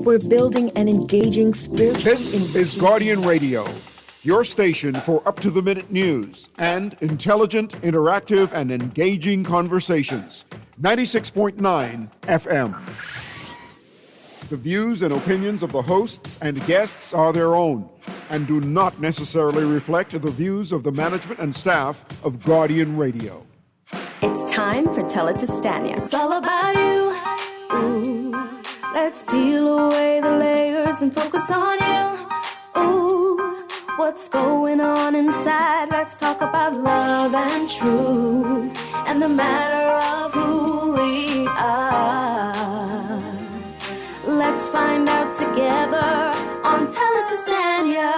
We're building an engaging spiritual... This is Guardian Radio, your station for up-to-the-minute news and intelligent, interactive, and engaging conversations. 96.9 FM. The views and opinions of the hosts and guests are their own and do not necessarily reflect the views of the management and staff of Guardian Radio. It's time for Tell It to Stanya. It's all about you. Ooh, let's peel away the layers and focus on you. Ooh, what's going on inside? Let's talk about love and truth and the matter of who we are. Let's find out together on Tell It to Stanya.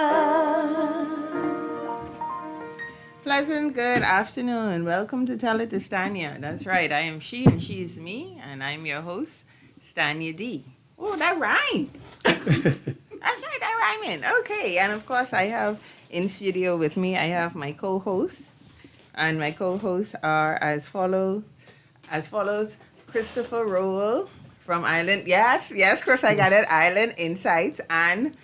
Pleasant good afternoon. Welcome to Tell It to Stanya. That's right. I am she and she is me, and I'm your host, Stanya D. Oh, that rhymed. That's right, that rhyming. Okay, and of course I have in studio with me, I have my co-hosts, and my co-hosts are as follows, Christopher Rowell from Island. Yes, Chris, I got it. Island Insights and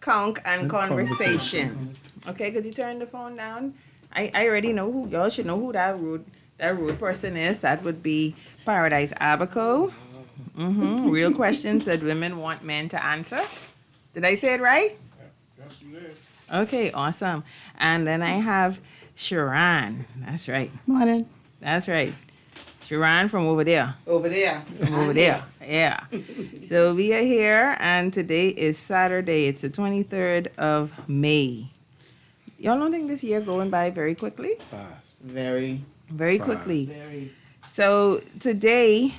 Conk and Conversation. Okay, could you turn the phone down? I already know who, y'all should know who that rude person is. That would be Paradise Abaco. Real questions that women want men to answer. Did I say it right? Yes, you did. Okay, awesome. And then I have Sharon. That's right. Morning. That's right. Sharon from over there. Over there. Over there. Yeah. So we are here, and today is Saturday. It's the 23rd of May. Y'all don't think this year going by very quickly? Fast. Very. Very Fast. quickly. Very. So today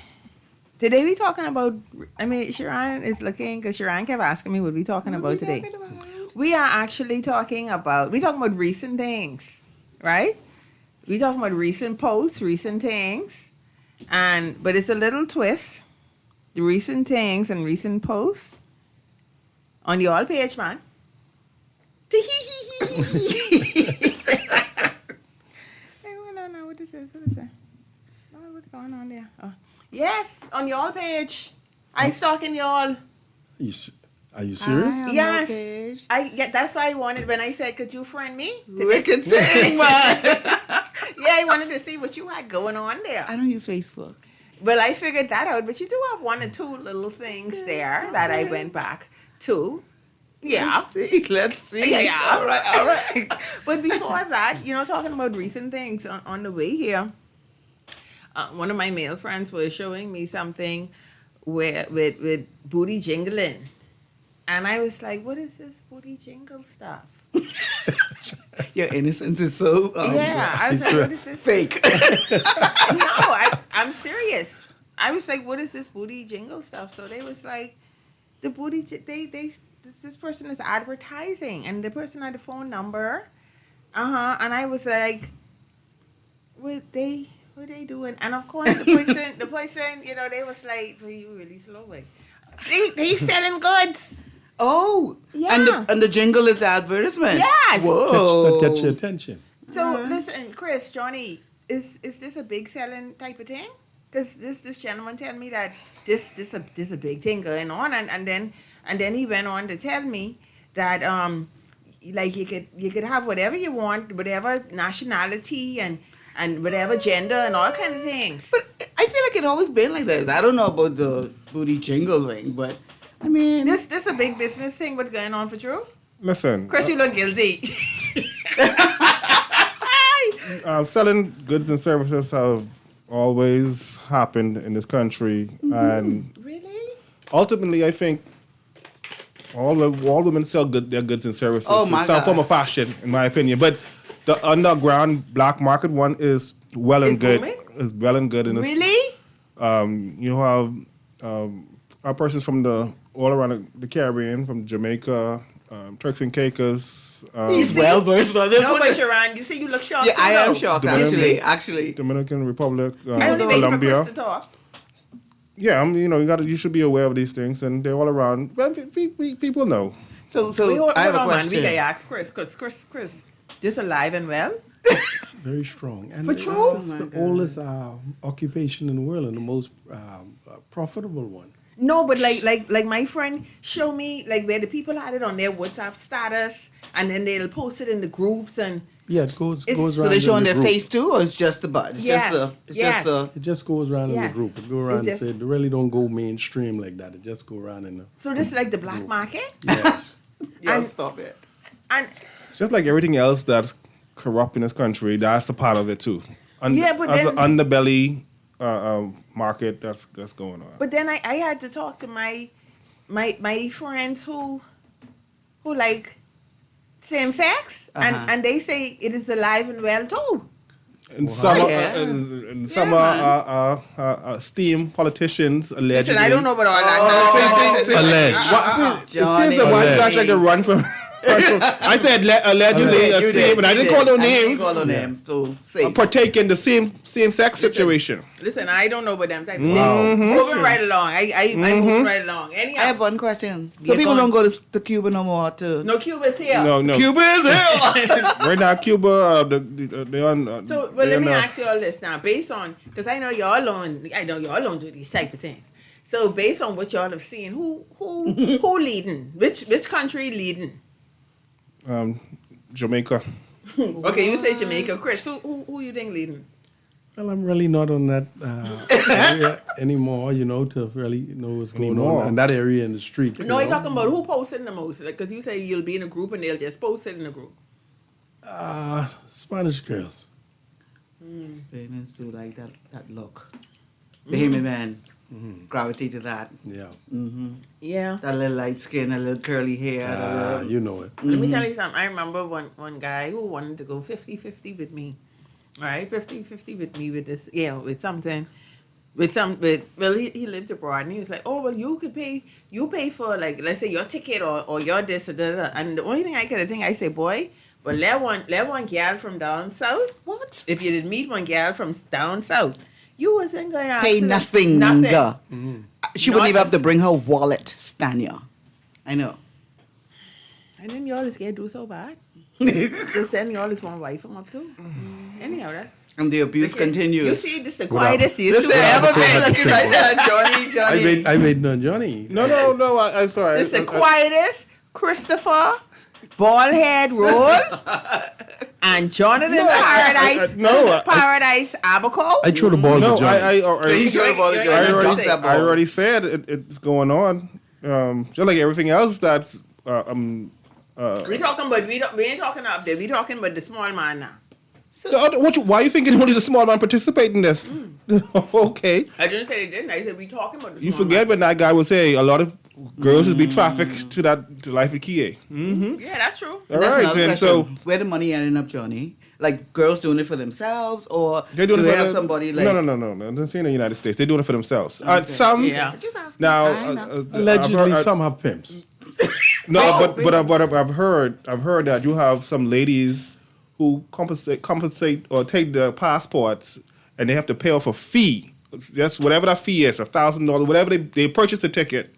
we talking about, Sharon is looking, because Sharon kept asking me what we talking about today. We are actually talking about recent things, right? We talking about recent posts, recent things, but it's a little twist. The recent things and recent posts on the all page, man. I don't know what this is. What is that? What's going on there? Oh. Yes, on your page. I stalking y'all. Are you serious? Yes. That's why I wanted, when I said, could you friend me? Wicked thing, man. Yeah, I wanted to see what you had going on there. I don't use Facebook. Well, I figured that out, but you do have one or two little things there that I went back to. Yeah. Let's see. Yeah. All right. But before that, talking about recent things on the way here, one of my male friends was showing me something with booty jingling. And I was like, what is this booty jingle stuff? Your innocence is so I was like, what is this? fake. No, I'm serious. I was like, what is this booty jingle stuff? So they was like, the booty, this person is advertising, and the person had the phone number. And I was like, what they doing? And of course, the person, they was like, well, you really slow way. They selling goods. Oh. Yeah. And the jingle is advertisement. Yes. Whoa. That gets your attention. So listen, Chris, Johnny, is this a big selling type of thing? Because this gentleman tell me that this a big thing going on, and then he went on to tell me that like you could have whatever you want, whatever nationality and whatever gender and all kind of things. But I feel like it always been like this. I don't know about the booty jingle thing, but I mean, This a big business thing. What's going on for true? Listen, Chris, you look guilty. selling goods and services have always happened in this country, and Really? ultimately, I think all women sell their goods and services. Oh, my it's some God. form of fashion, in my opinion. But the underground black market one is well and It's good. booming? It's well and good. And Really? you have our persons from all around the Caribbean, from Jamaica, Turks and Caicos. he's well versed on it. No, but Sharon, you see, you look shocked. Yeah, I am too. shocked, Dominican- actually. Dominican Republic, I only wait for Colombia. Chris to talk. Yeah, you should be aware of these things, and they're all around. Well, people know. So Hold I have a on, man. We question. gotta ask Chris, because Chris, this alive and well? Very strong. And For it's true? the oldest occupation in the world and the most profitable one. No, but like my friend showed me like where the people had it on their WhatsApp status, and then they'll post it in the groups and. Yeah, it goes It's- goes so around. So they're showing in the their group. face too, or it's just the butt? It's Yes, just yes. the. It just goes around in the Yes. group. It go around It's and say they really don't go mainstream like that. It just go around in the. So this is like the black market, Yes. Yeah, And- stop it. and It's just like everything else that's corrupt in this country. That's a part of it too. Yeah, but as then- an underbelly market that's going on. but then I had to talk to my friends who like same sex, and they say it is alive and well too. And some, yeah. and some Yeah, are steam politicians allegedly. Listen, I don't know about all that. Alleged. It seems that one guy tried to run from. I said allegedly a same, and I didn't call no names. Call no names. So safe. Partake in the same sex situation. Listen, I don't know about them type of Wow. things. Moving right along. I'm moving right along. Anyhow, I have one question. Yeah, So people go on. don't go to Cuba no more. no Cuba's here. No. Cuba is here. Right now, Cuba, they on. So, but let me ask you all this now, based on, because I know y'all don't do these type of things. So, based on what y'all have seen, who leading? Which country leading? Jamaica. Okay, you say Jamaica, Chris. Who you think leading? Well, I'm really not on that area anymore, to really know what's going Anymore. on in that area in the street. No, you're talking about who posting the most. Because you say you'll be in a group and they'll just post it in a group. Spanish girls. Bahamians do like that look. Bahamian man gravitate to that. Yeah. Yeah. That little light skin, a little curly hair. that little- You know it. Let me tell you something. I remember one guy who wanted to go 50-50 with me. All right, 50-50 with me with this, with something. Well, he lived abroad and he was like, oh, well, you pay for, like, let's say your ticket or your this or that. And the only thing I could think, I say, boy, but let one gal from down south. What? If you did meet one gal from down south, you wasn't going to Pay nothing. She wouldn't even have to bring her wallet, Stanya. I know. And then y'all just can't do so bad. Just send y'all this one wife them up too. Anyhow, that's. And the abuse You continues. see, this is the Without- quietest you This two is ever been at the looking right table. now, Johnny. I made no Johnny. No. I'm sorry. It's the quietest Christopher, bald head roll, and Jonathan Paradise. Paradise Abaco. I threw the ball No, to Johnny. He tried about it, I Johnny. already Dump said- that ball. I already said it's going on. Just like everything else that's We talking about we ain't talking up there. We talking about the small man now. why are you thinking only the small man participate in this? Okay. I didn't say they didn't. I said we talking about the You small forget when that guy would say a lot of girls would be trafficked to Life at Kie. man. Yeah, that's true. All That's right, another then. question. So Where the money ending up, Johnny? Like girls doing it for themselves, or they're do doing they it for have somebody like? no. They're saying in the United States. They're doing it for themselves. Okay. Some Yeah. Just asking. now. I know. Allegedly, I've some have pimps. No, Oh, but I've heard that you have some ladies who compensate or take the passports and they have to pay off a fee. Just whatever that fee is, $1,000, whatever they purchase the ticket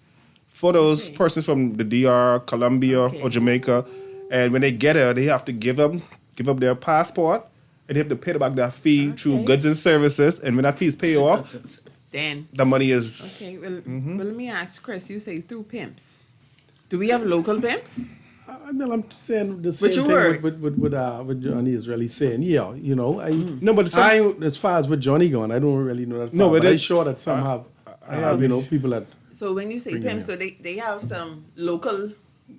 for those persons from the DR, Colombia, or Jamaica, and when they get there, they have to give up their passport and they have to pay back that fee through goods and services. And when that fee is paid off, Then the money is. okay. Well, let me ask Chris. You say through pimps. Do we have local pimps? Well, I'm saying the same you thing heard. what Johnny is really saying. Yeah, No, but some- as far as with Johnny going, I don't really know that. No, far, but I'm it- sure that some have, people that. So when you say Bring it pimps, so they have some local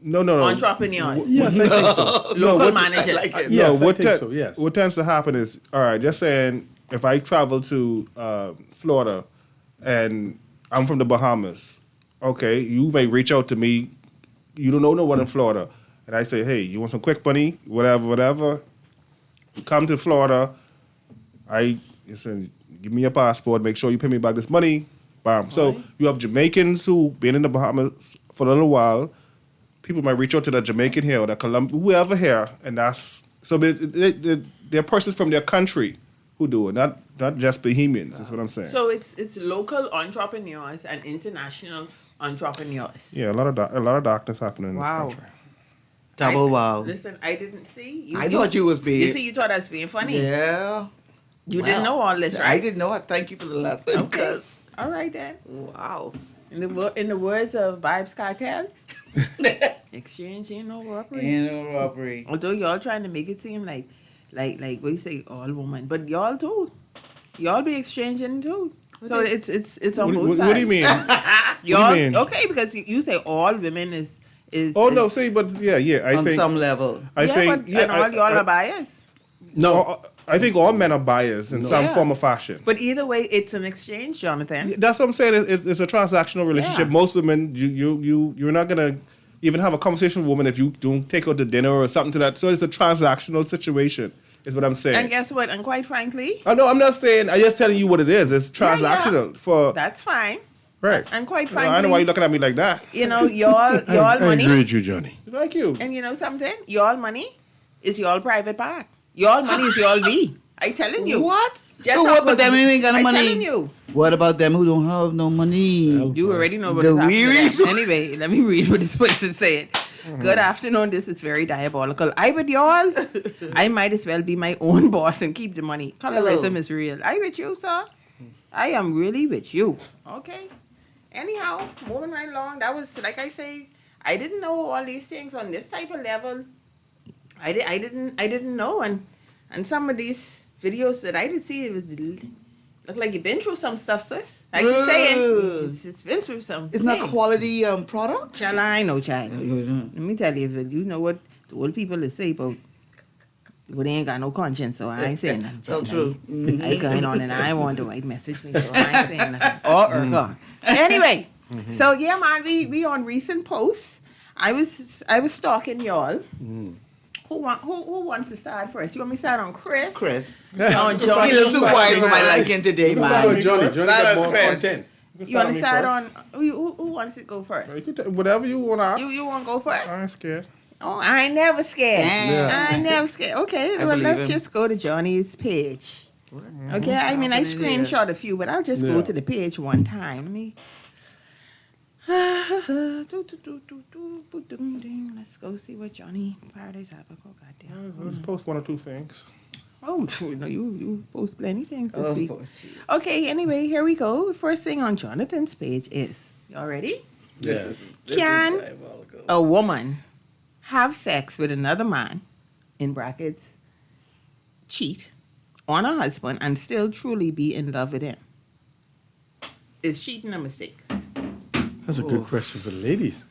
No. entrepreneurs, Yes, I think so. local managers. like it. Yes, I what think so, yes. What tends to happen is, all right, just saying, if I travel to Florida and I'm from the Bahamas, okay, you may reach out to me. You don't know no one in Florida, and I say, hey, you want some quick money, whatever. Come to Florida. You say, give me your passport. Make sure you pay me back this money. Bam. So you have Jamaicans who been in the Bahamas for a little while. People might reach out to the Jamaican here or the Colombian, whoever here, and that's so. They're persons from their country who do it, not just Bahamians. That's what I'm saying. So it's local entrepreneurs and international entrepreneurs. Yeah, a lot of darkness happening in Wow. this country. Double wow. Listen, I didn't see. I thought you was being. You see, you thought I was being funny. Yeah. You didn't know all this, right? I didn't know it. Thank you for the lesson. Okay. 'Cause- All right then. Wow. In the words of Vibes Cartel, exchange ain't no robbery. Ain't no robbery. Although y'all trying to make it seem like what you say, all women, but y'all too. Y'all be exchanging too. So it's on both sides. What do you mean? Y'all mean? okay because you say all women is. Oh no, see, but yeah, I On think some level. I think but, and all y'all are biased. No, I think all men are biased in some Yeah. form or fashion. But either way, it's an exchange, Jonathan. That's what I'm saying. It's a transactional relationship. Yeah. Most women, you're not gonna even have a conversation with a woman if you don't take her to dinner or something to that. So it's a transactional situation, is what I'm saying. And guess what? And quite frankly, I know I'm not saying. I'm just telling you what it is. It's Yeah, yeah. transactional for that's fine. right. And quite I know why frankly, you're looking at me like that. y'all I money. agree with you, Johnny. Thank you. And you know something? Y'all money is y'all private park. Y'all money is y'all V. I telling you. What? Just So how what about them who ain't got no I money? telling you. What about them who don't have no money? You already know what The is happening to wearies. them. Anyway, let me read what this person said. Good afternoon. This is very diabolical. I with y'all, I might as well be my own boss and keep the money. Colorism is real. I with you, sir. I am really with you. Okay. Anyhow, moving right along. That was like I say. I didn't know all these things on this type of level. I didn't know, and some of these videos that I did see, it was look like you've been through some stuff, sis. Like you saying, it's been through some. It's not things. quality product. Child, I know, child. Mhm. Let me tell you, you know what the old people is say about. Well, they ain't got no conscience, so I ain't saying nothing. So child. true. I ain't going on, and I want the right message me, so I ain't saying nothing. Or God. Anyway, so yeah, man, we on recent posts. I was stalking y'all. Who wants to start first? You want me to start on Chris? Chris. On You're Johnny. a little too quiet for my liking today, man. Johnny got more Chris. content. You want to start on? Who wants to go first? You can whatever you want to ask. You want to go first? I ain't scared. Oh, I ain't never scared. Yeah. I ain't never scared. Okay, well, believe let's him. just go to Johnny's page. Okay, I mean, I happening here? screenshot a few, but I'll just go Yeah. to the page one time. Let me. Let's go see what Johnny Paradise Apical got there. Let's post one or two things. Oh, no, you post plenty things this Oh, week. jeez. Okay, anyway, here we go. First thing on Jonathan's page is, y'all ready? Yes. Can a woman have sex with another man, in brackets, cheat on her husband and still truly be in love with him? Is cheating a mistake? That's a good question for the ladies.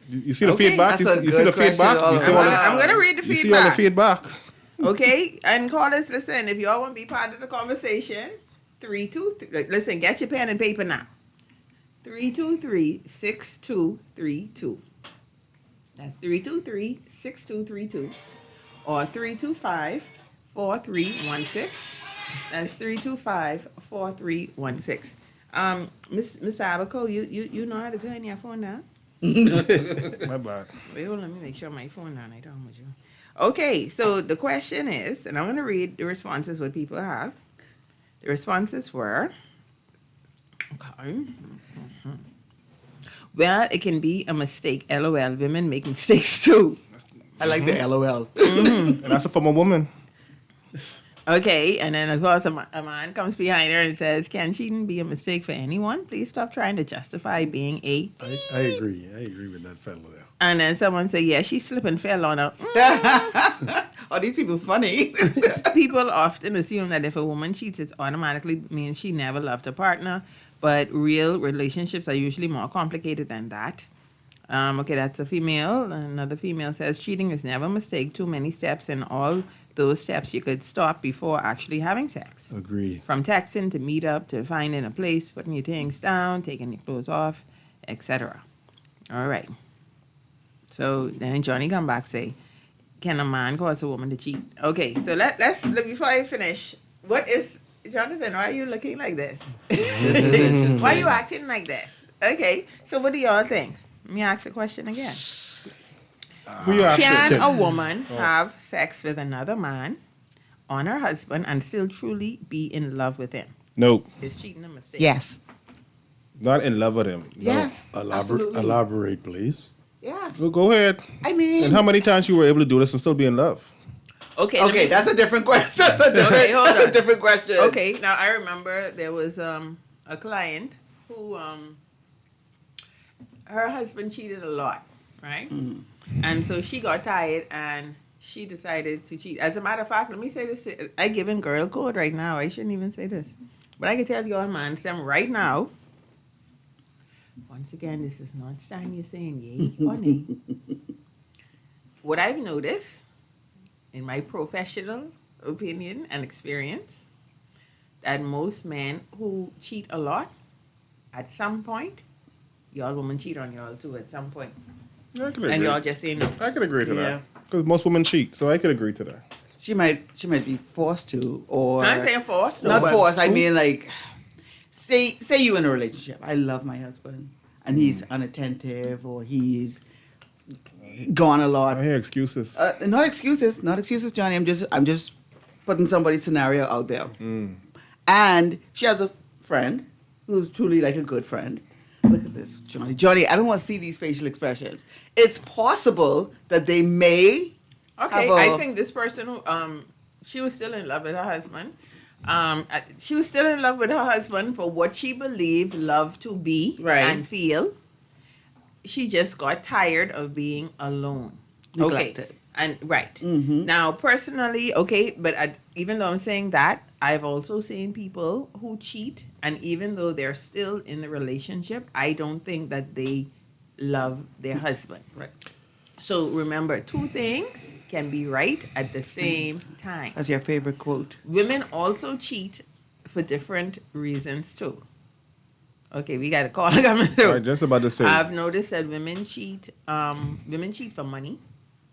You see the Okay, feedback. that's a You see the good question feedback. all You see around. all the- I'm gonna read the You see all the feedback. feedback. Okay, and callers, listen, if y'all want to be part of the conversation, 323, listen, get your pen and paper now. 323-6232. That's 323-6232. Or 325-4316. That's 325-4316. Miss Abaco, you know how to turn your phone down? My bad. Wait, hold on, let me make sure my phone down. I don't with you. Okay, so the question is, and I'm going to read the responses what people have. The responses were, okay. Well, it can be a mistake. LOL. Women make mistakes too. I like the LOL. And that's from a woman. Okay, and then of course a man comes behind her and says, "Can cheating be a mistake for anyone? Please stop trying to justify being a." I agree. I agree with that fellow there. And then someone say, "Yeah, she slipped and fell on her." Oh, these people funny. People often assume that if a woman cheats, it automatically means she never loved her partner. But real relationships are usually more complicated than that. Okay, that's a female. Another female says, cheating is never a mistake. Too many steps, and all those steps you could stop before actually having sex. Agreed. From texting to meet up to finding a place, putting your things down, taking your clothes off, etc. All right. So then Johnny come back say, can a man cause a woman to cheat? Okay, so let's before I finish, what is Jonathan? Why are you looking like this? Why are you acting like that? Okay, so what do y'all think? Let me ask the question again. Who you asking? Can a woman have sex with another man on her husband and still truly be in love with him? Nope. Is cheating a mistake? Yes. Not in love with him. No. Yes. Absolutely. Elaborate, please. Yes. Well, go ahead. I mean. And how many times you were able to do this and still be in love? Okay. let Okay, me- that's a different question. That's a different, Okay, hold that's on. a different question. Okay, now I remember there was a client who her husband cheated a lot, right? And so she got tired and she decided to cheat. As a matter of fact, let me say this. I giving girl code right now. I shouldn't even say this. But I can tell you all, man, them right now. Once again, this is not Stanya saying yay or nay. What I've noticed in my professional opinion and experience, that most men who cheat a lot, at some point, y'all women cheat on y'all too at some point. I can And agree. y'all just say no. I can agree to Yeah. that. Because most women cheat, so I can agree to that. She might be forced to, or I'm saying forced. not but- forced. I mean, like, say you in a relationship. I love my husband, and he's unattentive, or he's gone a lot. I hear excuses. Not excuses, Johnny. I'm just putting somebody's scenario out there. And she has a friend who's truly like a good friend. Look at this, Johnny. Johnny, I don't want to see these facial expressions. It's possible that they may. Okay, have a- I think this person who she was still in love with her husband. She was still in love with her husband for what she believed love to be Right. and feel. She just got tired of being alone. Neglected. Okay. And right. Mhm. Now, personally, okay, but even though I'm saying that, I've also seen people who cheat, and even though they're still in the relationship, I don't think that they love their husband. Right. So remember, two things can be right at the same time. That's your favorite quote. Women also cheat for different reasons too. Okay, we got a call coming through. Right, just about to say. I've noticed that women cheat. Women cheat for money,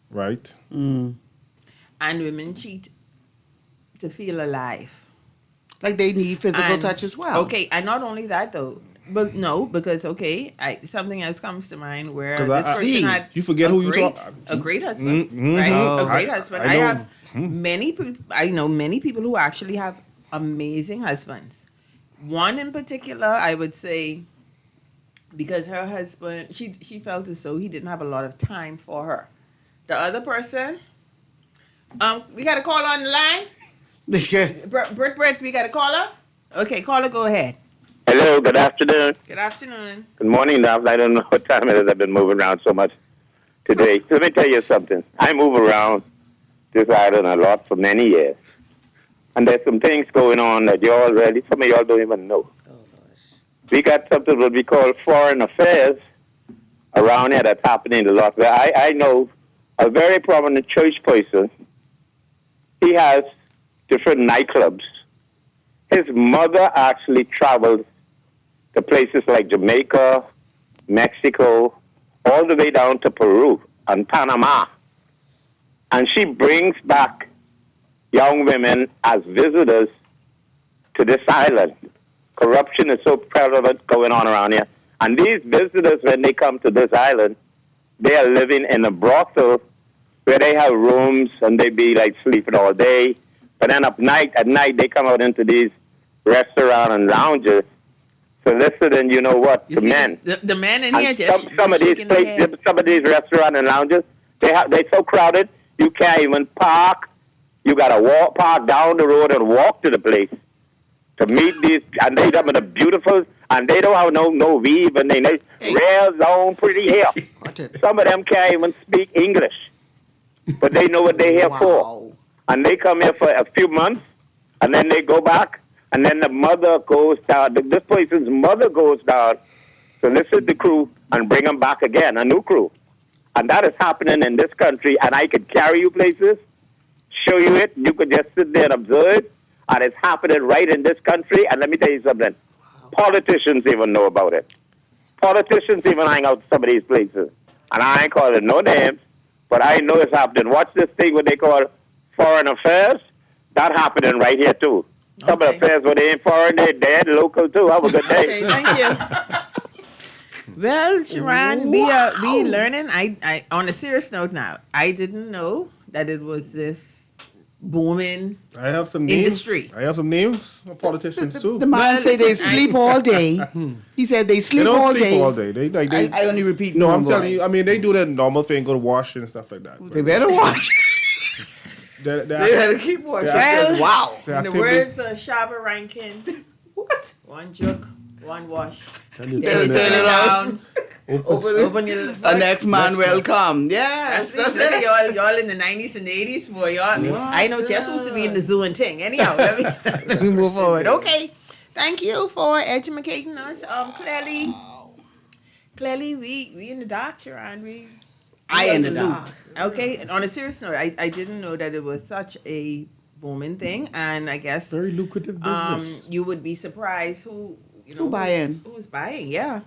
Right. Mm. and women cheat to feel alive. Like they need physical And- touch as well. Okay, and not only that though, but no, because okay, something else comes to mind where 'Cause this I- person See, had you forget a who you great, talk- a great husband, Mhm. right? Oh. A great I- husband. I I know. have many people. I know many people who actually have amazing husbands. One in particular, I would say, because her husband, she felt as though he didn't have a lot of time for her. The other person, we got a call on the line. Britt, we got a caller? Okay, caller, go ahead. Hello, good afternoon. Good afternoon. Good morning, now. I don't know what time it is. I've been moving around so much today. Let me tell you something. I move around this island a lot for many years. And there's some things going on that some of y'all don't even know. We got something what we call foreign affairs around here that's happening a lot. I know a very prominent church person. He has different nightclubs. His mother actually traveled to places like Jamaica, Mexico, all the way down to Peru and Panama. And she brings back young women as visitors to this island. Corruption is so prevalent going on around here. And these visitors, when they come to this island, they are living in a brothel where they have rooms and they be like sleeping all day. But then at night, they come out into these restaurants and lounges. So listen, and you know what? You The see, men. the men in here And just some of these shaking their head. some of these restaurants and lounges, they're so crowded you can't even park. You gotta park down the road and walk to the place to meet these. And they them are beautiful, and they don't have no weave, and they real long pretty hair. Watch it. Some of them can't even speak English, but they know what they're here for. Wow. And they come here for a few months, and then they go back, and then the mother goes down. This person's mother goes down to listen the crew and bring them back again, a new crew. And that is happening in this country, and I could carry you places, show you it. You could just sit there and observe, and it's happening right in this country. And let me tell you something. Politicians even know about it. Politicians even hang out some of these places. And I ain't calling no names, but I know it's happening. Watch this thing what they call foreign affairs. That happening right here, too. Some of the Okay. affairs where they ain't foreign, they're dead, local, too. Have a good day. Okay, thank you. Well, Sharon, we learning. I on a serious note now, I didn't know that it was this booming. I have some names. Industry. I have some names of politicians too. The man Well, say they I- sleep all day. He said they They sleep don't all sleep day. all day. They I only repeat. no, I'm number. telling you. I mean, they do that normal thing, go to wash and stuff like that. They better watch. They better keep watching. Well, Wow. the In the activity- words of Shabba Rankin, What? one joke, one wash. Can you Then you turn turn it it on? down. Open your A next man will come. Yes. That's it. Y'all in the 90s and 80s, boy. Y'all, I know Jess used to be in the zoo and ting. Anyhow, let me move forward. Okay. Thank you for educating us. Clearly, we in the dark, Sharon. I in the loop. dark. Okay. And on a serious note, I didn't know that it was such a booming thing, and I guess Very lucrative business. you would be surprised who buying? Who's buying? Yeah.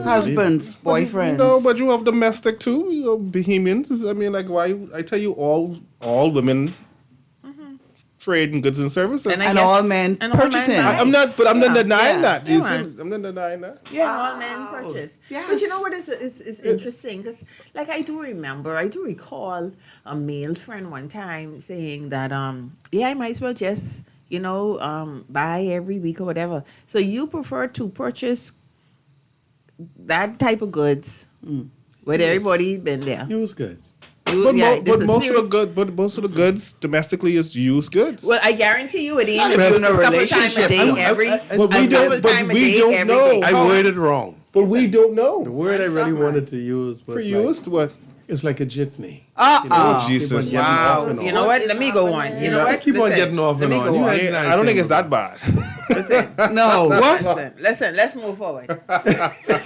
Husbands, boyfriends. No, but you have domestic too. You know, Bohemians. I mean, like, why? I tell you, all women trade in goods and services. And I And guess- all men and all men purchasing. buy. I'm not, but I'm not Yeah. denying Yeah. that. You Yeah, see, man. I'm not denying that. Yeah, all men purchase. Yes. But you know what is interesting? Because, like, I do recall a male friend one time saying that, I might as well just, buy every week or whatever. So you prefer to purchase that type of goods with everybody been there. Used goods. But most of the goods domestically is used goods. Well, I guarantee you it ain't. Not It's if you're in a a couple times a relationship. day every. But we a don't- couple but time a we day don't every know. day. I worded wrong. But we don't The know. word I really Something. wanted to use For was used, what? it's like a jitney. Oh, Jesus. Keep on getting Wow. off and You on. know what? Let me go on. You know what? Let's keep on Listen, getting off let and me on. go You on. had Yeah, nice I don't think it's things. that bad. No, what? Listen, let's move forward.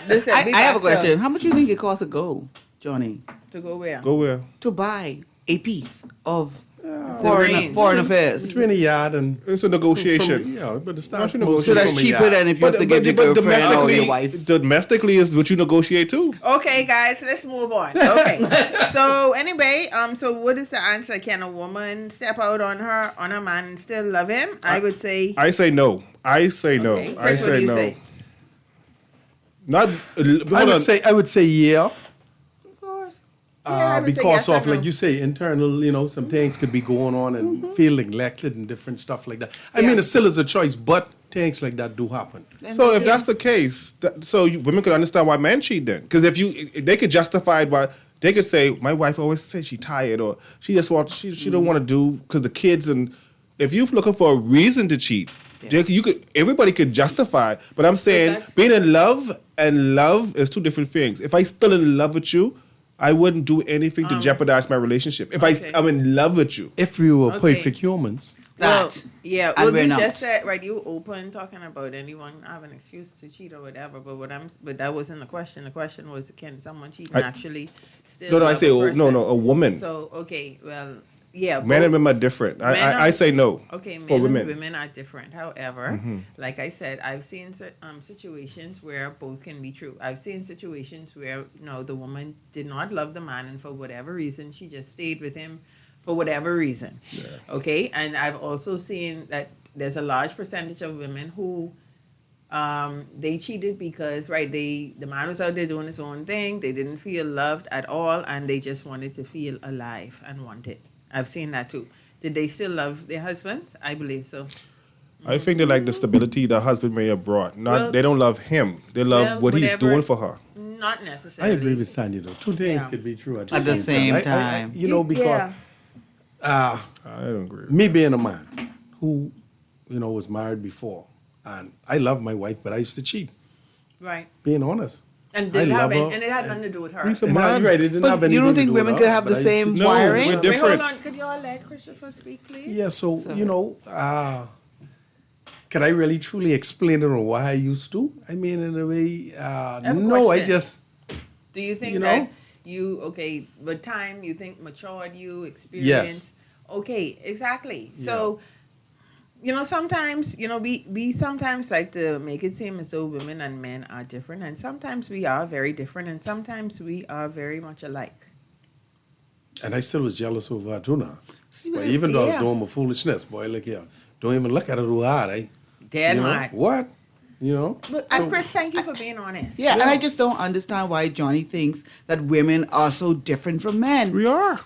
Listen, I be have a back question. How much do you think it costs to go, Johnny, To go where? Go where? to buy a piece of range. foreign affairs? Between a yard and It's a negotiation. but the start Not So that's from a cheaper yard. than if you have to give your girlfriend or your wife. domestically is what you negotiate too. Okay, guys, let's move on. Okay. So anyway, so what is the answer? Can a woman step out on her man and still love him? I would say. I say no. I say no. Okay. I Chris, what do say you no. say? Not. I would say yeah. Of course. Yeah, I would say Because yes or of no. like you say, internal, some things could be going on and feel neglected and different stuff like that. I Yeah. mean, it still is a choice, but things like that do happen. So if that's the case, women could understand why men cheat then. Because if they could justify it, why they could say, my wife always says she's tired or she just she don't want to do because the kids. And if you're looking for a reason to cheat, everybody could justify. But I'm saying that's- being in love and love is two different things. If I still in love with you, I wouldn't do anything to jeopardize my relationship. If Okay. I'm in love with you. If we were Okay. perfect humans, That. Yeah, And well, we're you not. just said right. You open talking about anyone have an excuse to cheat or whatever. But that wasn't the question. The question was, can someone cheat and actually still? No, I love say a no, person? a woman. So okay, well, yeah. Men and both- women are different. Men I are- say no. Okay, for men women. and women are different. However, like I said, I've seen situations where both can be true. I've seen situations where the woman did not love the man, and for whatever reason, she just stayed with him for whatever reason. Yeah. Okay, and I've also seen that there's a large percentage of women who they cheated because the man was out there doing his own thing. They didn't feel loved at all, and they just wanted to feel alive and wanted. I've seen that too. Did they still love their husbands? I believe so. I think they like the stability the husband may have brought. They don't love him. They love what he's whatever. doing for her. Not I necessarily. agree with Stanya though. Two things Yeah. could be true At the same time. Because I don't agree. me being a man who, was married before, and I love my wife, but I used to cheat. Right. Being honest. And I did love her, and it had nothing to do with her. He's a And man. you're right, it didn't have But you anything don't to think do with women her, could have but the I same used to- No, wiring? we're Wait, different. hold on. Could y'all let Christopher speak, please? Yeah, so, can I really truly explain it or why I used to? I mean, in a way, have a no, I question. just, Do you think You know? that with time, you think matured you, experience? Okay, exactly. So, sometimes, we sometimes like to make it seem as though women and men are different, and sometimes we are very different, and sometimes we are very much alike. and I still was jealous of her too now. See, But but even though I was yeah. doing my foolishness, boy, look here, don't even look at it too hard, eh? Dead You know? hard. What? But, Chris, thank you for being honest. Yeah, and I just don't understand why Johnny thinks that women are so different from men. We are.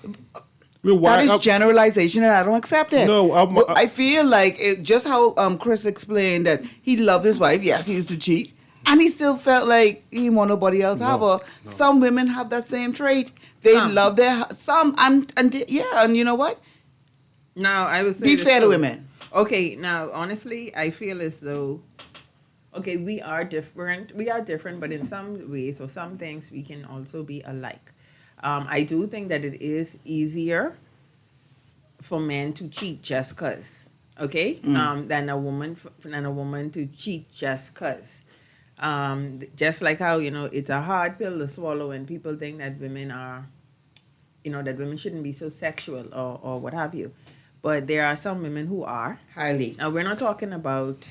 We're That wired is up. generalization, and I don't accept it. No, But I feel like just how Chris explained that he loved his wife. Yes, he used to cheat, and he still felt like he didn't want nobody else have her. Some women have that same trait. They love their and you know what? Now, I would say Be this fair to too. women. Okay, now honestly, I feel as though, Okay, we are different. We are different, but in some ways or some things we can also be alike. I do think that it is easier for men to cheat just cause, okay, than a woman to cheat just cause. Just like how it's a hard pill to swallow, and people think that women are, that women shouldn't be so sexual or what have you. But there are some women who are. Highly. Now, we're not talking about,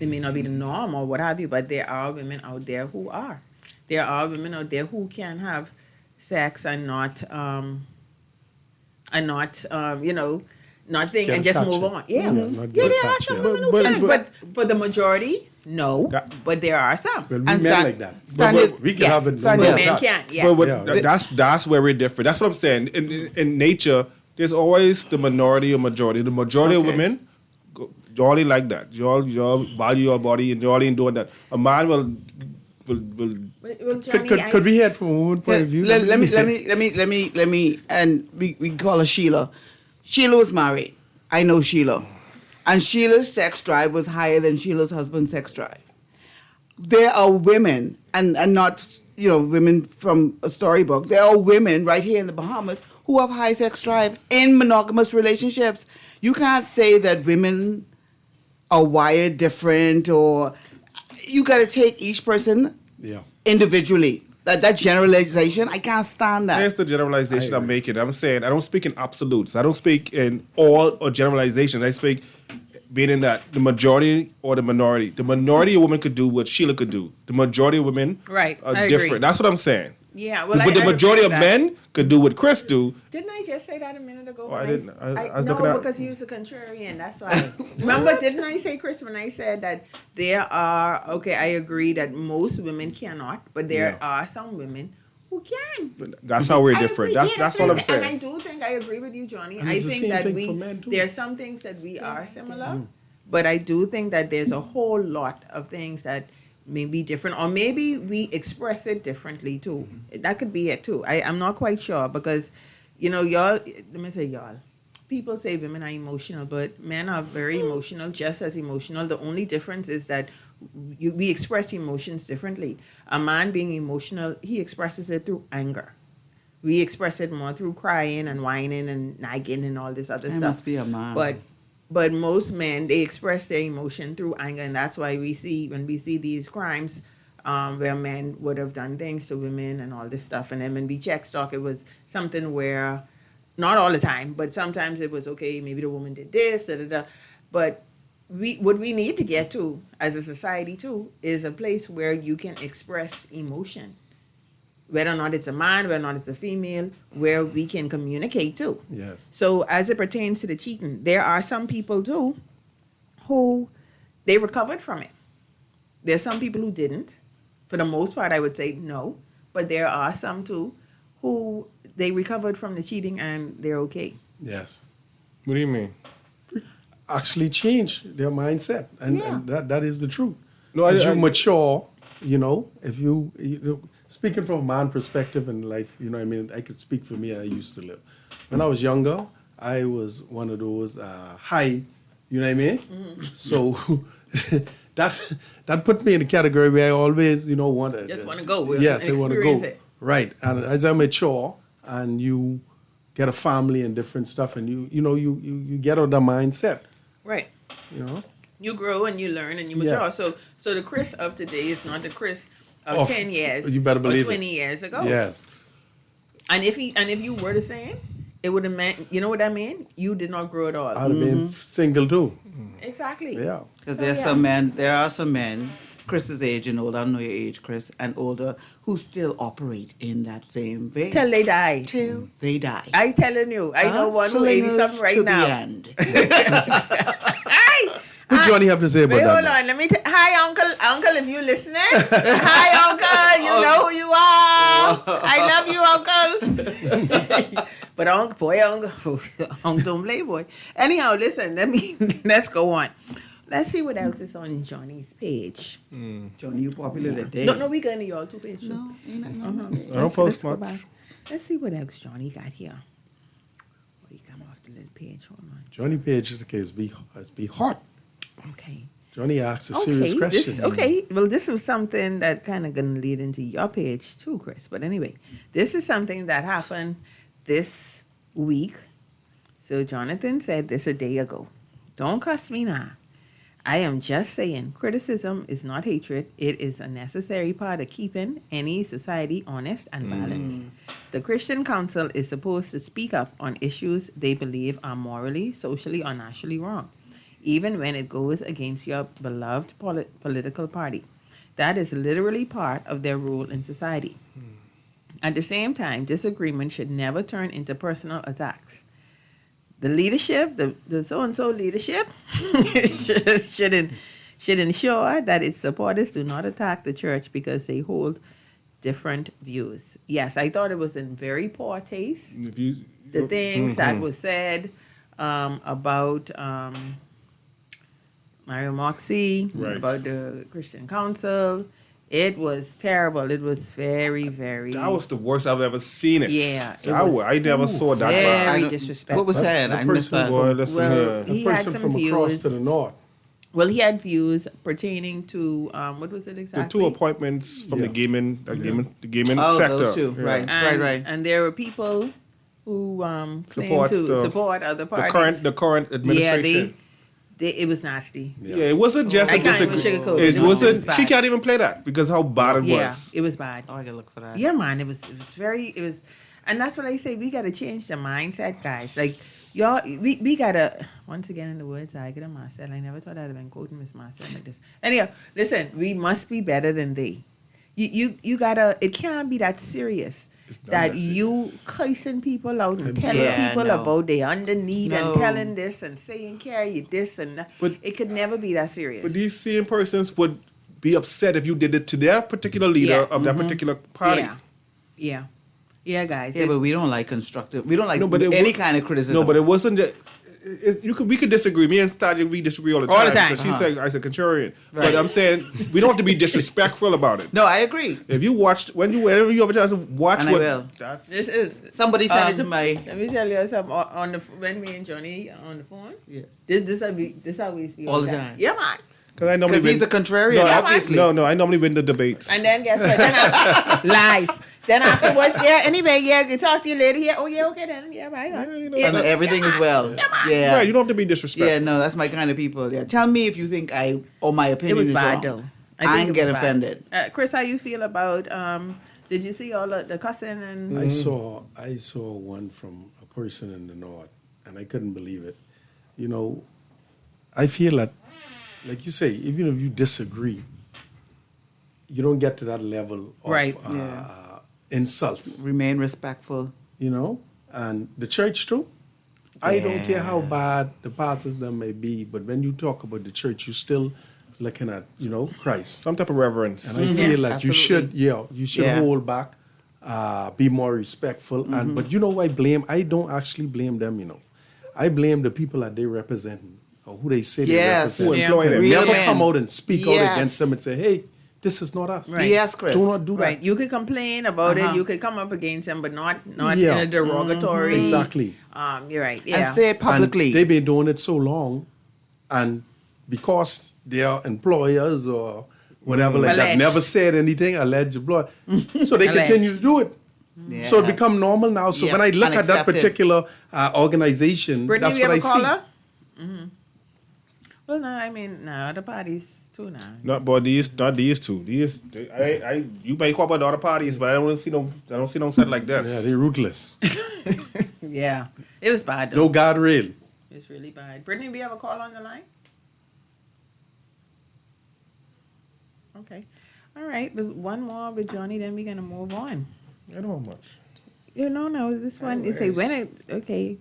it may not be the norm or what have you, but there are women out there who are. There are women out there who can have sex and not, nothing, Get and just attached. move on. Yeah. Yeah, not Yeah, get there are attached, some yeah. women who But- can, but- but for the majority, no. That- But there are some. Well, we And men San- like that. Stanya- We can Yes. have it. Stanya- no Men attached. can't, yes. But Yeah. that's where we're different. That's what I'm saying. In nature, there's always the minority or majority. The majority of Okay. women, y'all ain't like that. Y'all value your body, and y'all ain't doing that. A man will. Well, Johnny, Could we hear it from a woman's point of view? Let me, and we call her Sheila. Sheila was married. I know Sheila. And Sheila's sex drive was higher than Sheila's husband's sex drive. There are women, and not, women from a storybook. There are women right here in the Bahamas who have high sex drive in monogamous relationships. You can't say that women are wired different, or you got to take each person Yeah. individually. That generalization, I can't stand that. Here's the generalization I I'm agree. making. I'm saying I don't speak in absolutes. I don't speak in all or generalizations. I speak being in that the majority or the minority. The minority of women could do what Sheila could do. The majority of women Right, are I agree. different. That's what I'm saying. Yeah, well, but the I majority agree of with that. men could do what Chris do. Didn't I just say that a minute ago? Oh, I when didn't. I was no, looking at- because you was a contrarian. That's why. Remember, didn't I say, Chris, when I said that there are, okay, I agree that most women cannot, but there Yeah. are some women who can. That's how we're I different. agree, That's yes, all I'm yes, saying. And I do think I agree with you, Johnny. And I it's the think same that thing for men, too. there's some things that we are similar, but I do think that there's a whole lot of things that may be different, or maybe we express it differently too. That could be it too. I'm not quite sure, because, y'all, let me say y'all. People say women are emotional, but men are very emotional, just as emotional. The only difference is that we express emotions differently. A man being emotional, he expresses it through anger. We express it more through crying and whining and nagging and all this other I stuff. must be a man. But most men, they express their emotion through anger, and that's why when we see these crimes where men would have done things to women and all this stuff, and then when we check stock, it was something where, not all the time, but sometimes it was, okay, maybe the woman did this, but what we need to get to as a society too is a place where you can express emotion, whether or not it's a man, whether or not it's a female, where we can communicate too. Yes. So as it pertains to the cheating, there are some people too who they recovered from it. There's some people who didn't. For the most part, I would say no. But there are some too who they recovered from the cheating and they're okay. Yes. What do you mean? Actually change their mindset. And, Yeah. and that is the truth. No, As I- you mature, if you speaking from a man perspective in life, I could speak for me. I used to live. When I was younger, I was one of those high, you know what I mean? Mm-hmm. So that put me in the category where I always, wanted. Just wanna go with Yes, it, I want to experience go. it. Right. And as I mature and you get a family and different stuff, and you get out the mindset, Right. you know. You grow and you learn and you mature. Yeah. So the Chris of today is not the Chris of Of- 10 years you better believe or it. 20 years ago. Yes. And if you were the same, it would have meant, you know what that meant? You did not grow at all. I'd have been single too. Exactly. Yeah. Because So, yeah. there are some men, Chris's age and older, I don't know your age, Chris, and older, who still operate in that same vein. Till they die. Till they die. I telling you, I know one who 80 Slingers something right to now. the end. Hi. What Johnny have to say about Wait, that? hold man? on. Let me. Hi, Uncle. Uncle, if you listening. Hi, Uncle. You know who you are. I love you, Uncle. But Uncle don't play, boy. Anyhow, listen. Let's go on. Let's see what else is on Johnny's page. Johnny, you popular today. No, we going to y'all two page. No, ain't that no. I don't post go much. back. Let's see what else Johnny got here. Oh, you come off the little page. Hold on. Johnny Page is the case. Be hot. Okay. Johnny asked a serious question. Well, this is something that kind of going to lead into your page too, Chris. But anyway, this is something that happened this week. So Jonathan said this a day ago. Don't cuss me now. I am just saying criticism is not hatred. It is a necessary part of keeping any society honest and balanced. The Christian Council is supposed to speak up on issues they believe are morally, socially, or nationally wrong, even when it goes against your beloved political party. That is literally part of their role in society. At the same time, disagreement should never turn into personal attacks. The leadership, the so-and-so leadership, should ensure that its supporters do not attack the church because they hold different views. Yes, I thought it was in very poor taste. The things that was said about Mario Moxie, about the Christian Council. It was terrible. It was very, very... That was the worst I've ever seen it. Yeah. I never saw that. Very disrespectful. What was said? I missed that. Boy, listen Well, here. he A had person some from views. across to the north. Well, he had views pertaining to, what was it The exactly? 2 appointments from the gaming Oh, sector. those two. Yeah. Right. And, And there were people who claimed to support other parties. The current administration. It was nasty. Yeah, it wasn't just I can't even sugarcoat it. It wasn't. It was She bad. can't even play that because how bad it Yeah, was. it was bad. Oh, I gotta look for that. Yeah, man, it was and that's what I say. We gotta change the mindset, guys. Like y'all, we gotta once again in the words I get a Marcel. I never thought I'd have been quoting Miss Marcel like this. Anyhow, listen, we must be better than they. You gotta. It can't be that serious. That you cussing people out and telling people about they underneath and telling this and saying carry this and that. But it could never be that serious. But these same persons would be upset if you did it to their particular leader of that particular party. Yeah, guys. Yeah, but we don't like constructive. We don't like but any kind of criticism. No, but it wasn't just. We could disagree. Me and Stanya, we disagree all the time. All the time. Because she said I said contrarian. But I'm saying we don't have to be disrespectful about it. No, I agree. If you watched whenever you have a chance to watch And I will. That's This is Somebody sent it to my. Let me tell you something. When me and Johnny on the phone, this how we speak All the time. Yeah, man. because I normally Because he's a contrarian, no, obviously. No, I normally win the debates. And then guess what? Lies. Then afterwards, anyway, you talk to you later. Yeah, oh yeah, okay then. Yeah, bye. And everything as well. Yeah. Right, you don't have to be disrespectful. Yeah, no, that's my kind of people. Yeah. Tell me if you think my It opinion was is bad wrong. though. I ain't think it get was bad. offended. Chris, how you feel about? Did you see all the cussing and? I saw one from a person in the north, and I couldn't believe it. You know, I feel that, like you say, even if you disagree, you don't get to that level of Right. insults. Remain respectful. You know, and the church too. I don't care how bad the pastors them may be, but when you talk about the church, you're still looking at Christ. Some type of reverence. And I feel like you should Yeah. hold back, be more respectful. But you know who I blame? I don't actually blame them, I blame the people that they represent or who they say Yes. they represent. Who employ them. They Real never men. come out and speak out Yes. against them and say, hey, this is not us. Right. Yes, Chris. Do not do that. Right, you could complain about it. You could come up against them, but not in a derogatory. Exactly. You're right. Yeah. And say it publicly. And they've been doing it so long, and because they are employers or whatever like that, Alleged. never said anything, alleged employer, so they Alleged. continue to do it. Yeah. So it become normal now. So Yeah, when I look at that unaccepted. particular organization, Brittany, that's we what have I a see. caller? Well, no, I mean, no, other parties too now. Not these two. You may call about the other parties, but I don't see no set like this. Yeah, they're ruthless. Yeah, it was bad though. No guardrail. It's really bad. Brittany, we have a call on the line? Okay. All right, but one more with Johnny, then we're going to move on. I don't know much. No, this one, it say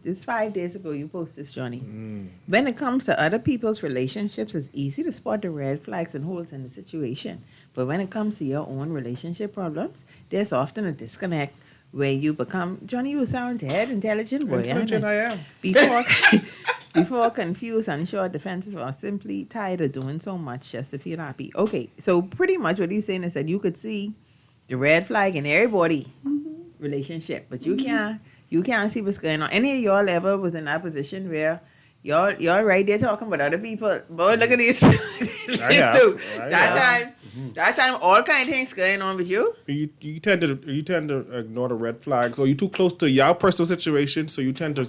it's 5 days ago you post this, Johnny. When it comes to other people's relationships, it's easy to spot the red flags and holes in the situation. But when it comes to your own relationship problems, there's often a disconnect where you become, Johnny, you sound intelligent boy. Intelligent I am. Before confused, unsure, defensive, or simply tired of doing so much just to feel happy. Okay, so pretty much what he's saying is that you could see the red flag in everybody relationship, but you can't see what's going on. Any of y'all ever was in that position where You're right there talking about other people. Boy, look at this. I This have. too. I That time, all kind of things going on with you. You tend to ignore the red flags, or you're too close to your personal situation, so you tend to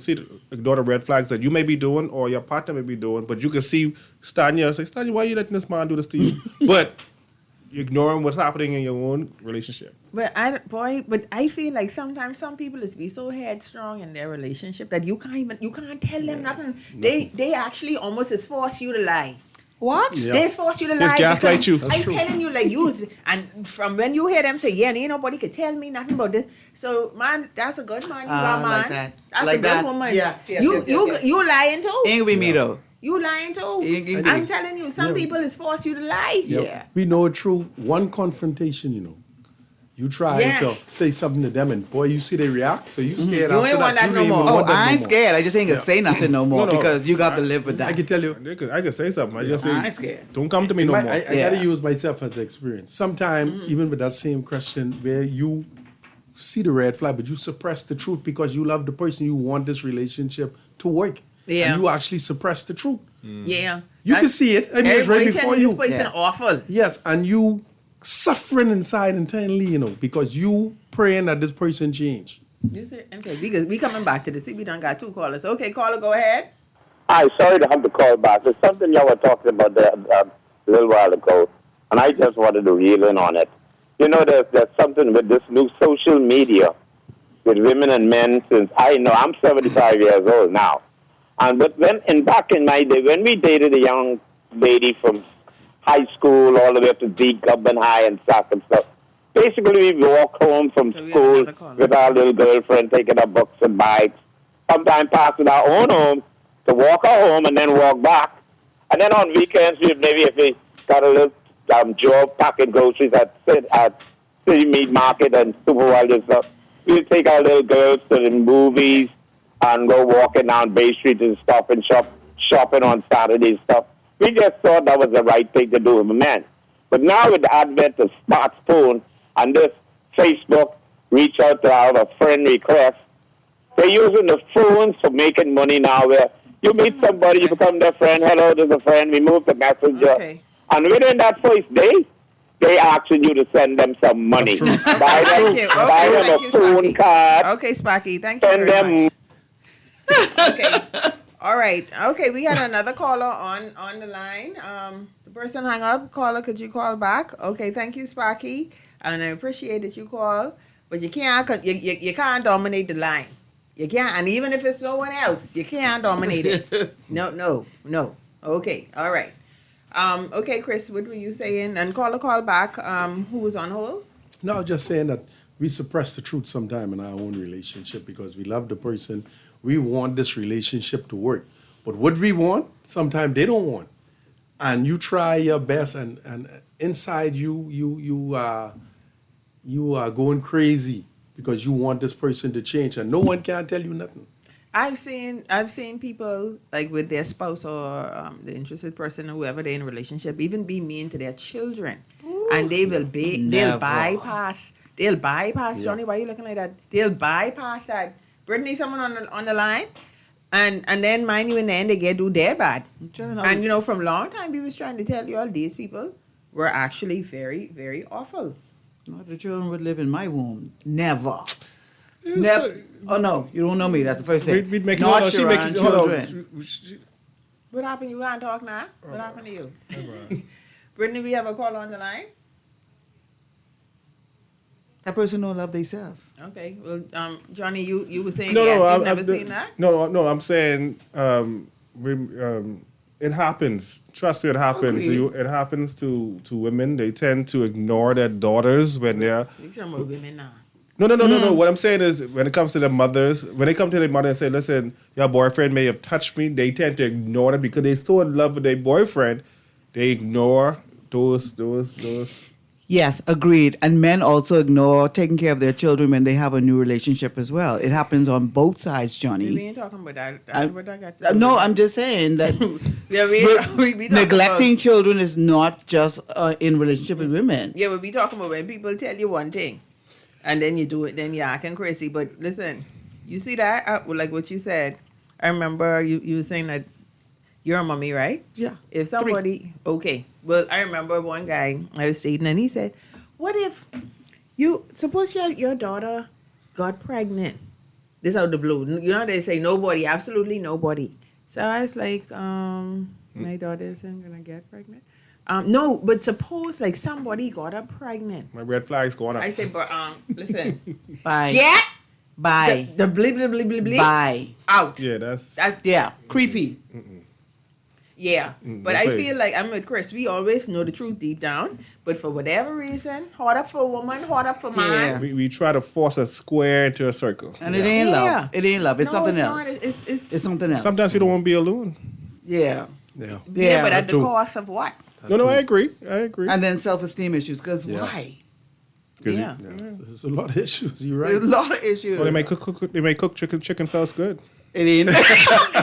ignore the red flags that you may be doing or your partner may be doing. But you can see Stanya say, Stanya, why are you letting this man do this to you? But you're ignoring what's happening in your own relationship. But I feel like sometimes some people is be so headstrong in their relationship that you can't tell them nothing. They actually almost is force you to lie. What? Yeah. They force you to Just lie. gaslight because you. I'm telling you, like and from when you hear them say, yeah, ain't nobody could tell me nothing about this. So man, that's a good man. You got man. Like that. That's Like a good that. woman. Yes, yes, you yes, yes, yes. you lying too. Ain't with me though. You lying too. Ain't- I'm telling you, some people is force you to lie. Yeah. We know it through one confrontation, you know. You try Yes. to say something to them, and boy, you see they react. So you scared You after ain't want that You no don't even more. want Oh, that I no ain't more. scared. I just ain't gonna say nothing no more No, no. because you got to live with that. I can tell you. I can say something. I just say, I ain't scared. don't come to me no more. I Yeah. gotta use myself as an experience. Sometimes, even with that same question, where you see the red flag, but you suppress the truth because you love the person, you want this relationship to work. Yeah. And you actually suppress the truth. Yeah. You can see it. I mean, it's right Everybody before telling you. This person Yeah. awful. Yes, and you suffering inside internally, you know, because you praying that this person change. You see, okay, we coming back to this. See, we done got 2 callers. Okay, caller, go ahead. Hi, sorry to have to call back. There's something y'all were talking about there a little while ago, and I just wanted to reel in on it. You know, there's something with this new social media with women and men since I'm 75 years old now. But back in my day, when we dated a young lady from high school all the way up to D Government High and stuff, basically we walk home from So we have school another caller. with our little girlfriend, taking our books and bikes, sometimes passing our own home to walk our home and then walk back. And then on weekends, maybe if we got a little job packing groceries at City Meat Market and Superworld and stuff, we'll take our little girls to the movies and go walking down Bay Street and Stop and Shop, shopping on Saturday and stuff. We just thought that was the right thing to do with a man. But now with the advent of smartphone and this Facebook, reach out to our friend request, they're using the phones for making money now where you meet somebody, you become their friend, hello, there's a friend, we move the messenger. Okay. And within that first day, they asking you to send them some money. That's true. Buy Thank them, you. buy Okay, them thank a you, phone Sparky. card, Okay, Sparky, thank you send very them much. Okay. All right. Okay, we had another caller on the line. The person hung up. Caller, could you call back? Okay, thank you, Sparky. And I appreciate that you call. But you can't dominate the line. You can't, and even if it's no one else, you can't dominate it. No. Okay, all right. Okay, Chris, what were you saying? And call back. Who was on hold? No, just saying that we suppress the truth sometime in our own relationship because we love the person. We want this relationship to work. But what we want, sometimes they don't want. And you try your best, and inside you are going crazy because you want this person to change, and no one can tell you nothing. I've seen people like with their spouse or the interested person or whoever they're in a relationship even be mean to their children, and they'll Never. bypass. They'll bypass. Johnny, why are you looking like that? They'll bypass that. Brittany, someone on the line, and then mind you, in the end they do their bad. And you know, from long time we was trying to tell you all these people were actually very, very awful. Not the children would live in my womb. Never. Never. Oh no, you don't know me. That's the first thing. We'd make Not she your make own you, hold children. on. What happened? You can't talk now. What happened to you? Brittany, we have a call on the line. That person don't love themselves. Okay. Well, Johnny, you were saying No, yes, no, you've never seen that? No, I'm saying it happens. Trust me, it happens. Agreed. It happens to women. They tend to ignore their daughters when they're. You're talking about women now. No. What I'm saying is, when it comes to their mothers, when they come to their mother and say, "Listen, your boyfriend may have touched me," they tend to ignore them because they're so in love with their boyfriend. They ignore those. Yes, agreed. And men also ignore taking care of their children when they have a new relationship as well. It happens on both sides, We Johnny. ain't talking about that. No, I'm just saying that Yeah, we talking neglecting about, children is not just in relationship with women. yeah, but we talking about when people tell you one thing, and then you do it, then you're acting crazy. But listen, you see that? Like what you said. I remember you were saying that You're a mummy, right? Yeah. If somebody, okay. Well, I remember one guy I was dating, and he said, "What if suppose your daughter got pregnant? This out the blue. You know they say nobody, absolutely nobody." So I was like, my daughter isn't gonna get pregnant. No, but suppose like somebody got her pregnant. My red flag's going up. I say, but listen, Bye. get Bye. the bleep bleep bleep bleep bleep Bye. out. Yeah, that's Yeah. Creepy. Yeah, but no I way. feel like I'm with Chris. We always know the truth deep down, but for whatever reason, hard up for woman, hard up for man. Yeah. we try to force a square into a circle. And it ain't Yeah. love. It ain't love. It's No, something it's else. not. It's something else. Sometimes you don't want to be alone. Yeah. Yeah. Yeah, but at the too. cost of what? No, I agree. And then self-esteem issues. Because Yeah. why? 'Cause you- Yeah. Yeah. There's a lot of issues. You're There's a right. lot of issues. well, they may cook chicken sauce good. It ain't.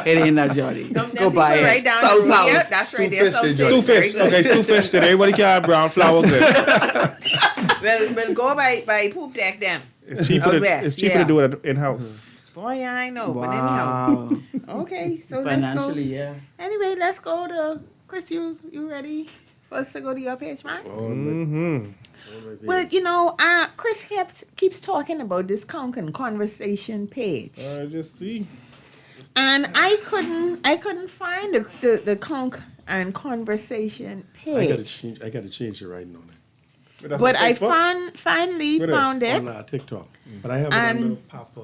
It ain't that Johnny. Them Go people buy it. right down South the road. Yeah, House. that's right Two there. fish, South they State Two is very fish. good. Okay, it's two fish today. Everybody can have brown flour good. We'll go by poop deck then. It's cheaper. Out west, It's cheaper yeah. to do it in house. Boy, I know, but Wow. anyhow. Okay, so let's go. Financially, yeah. Anyway, let's go to Chris. You ready for us to go to your page, man? Mm-hmm. Well, Chris keeps talking about this conversation page, Just see. and I couldn't find the conch and conversation page. I gotta change the writing on it. That's But on I Facebook? finally Where is? found it. On TikTok. But I have it And- under Papa.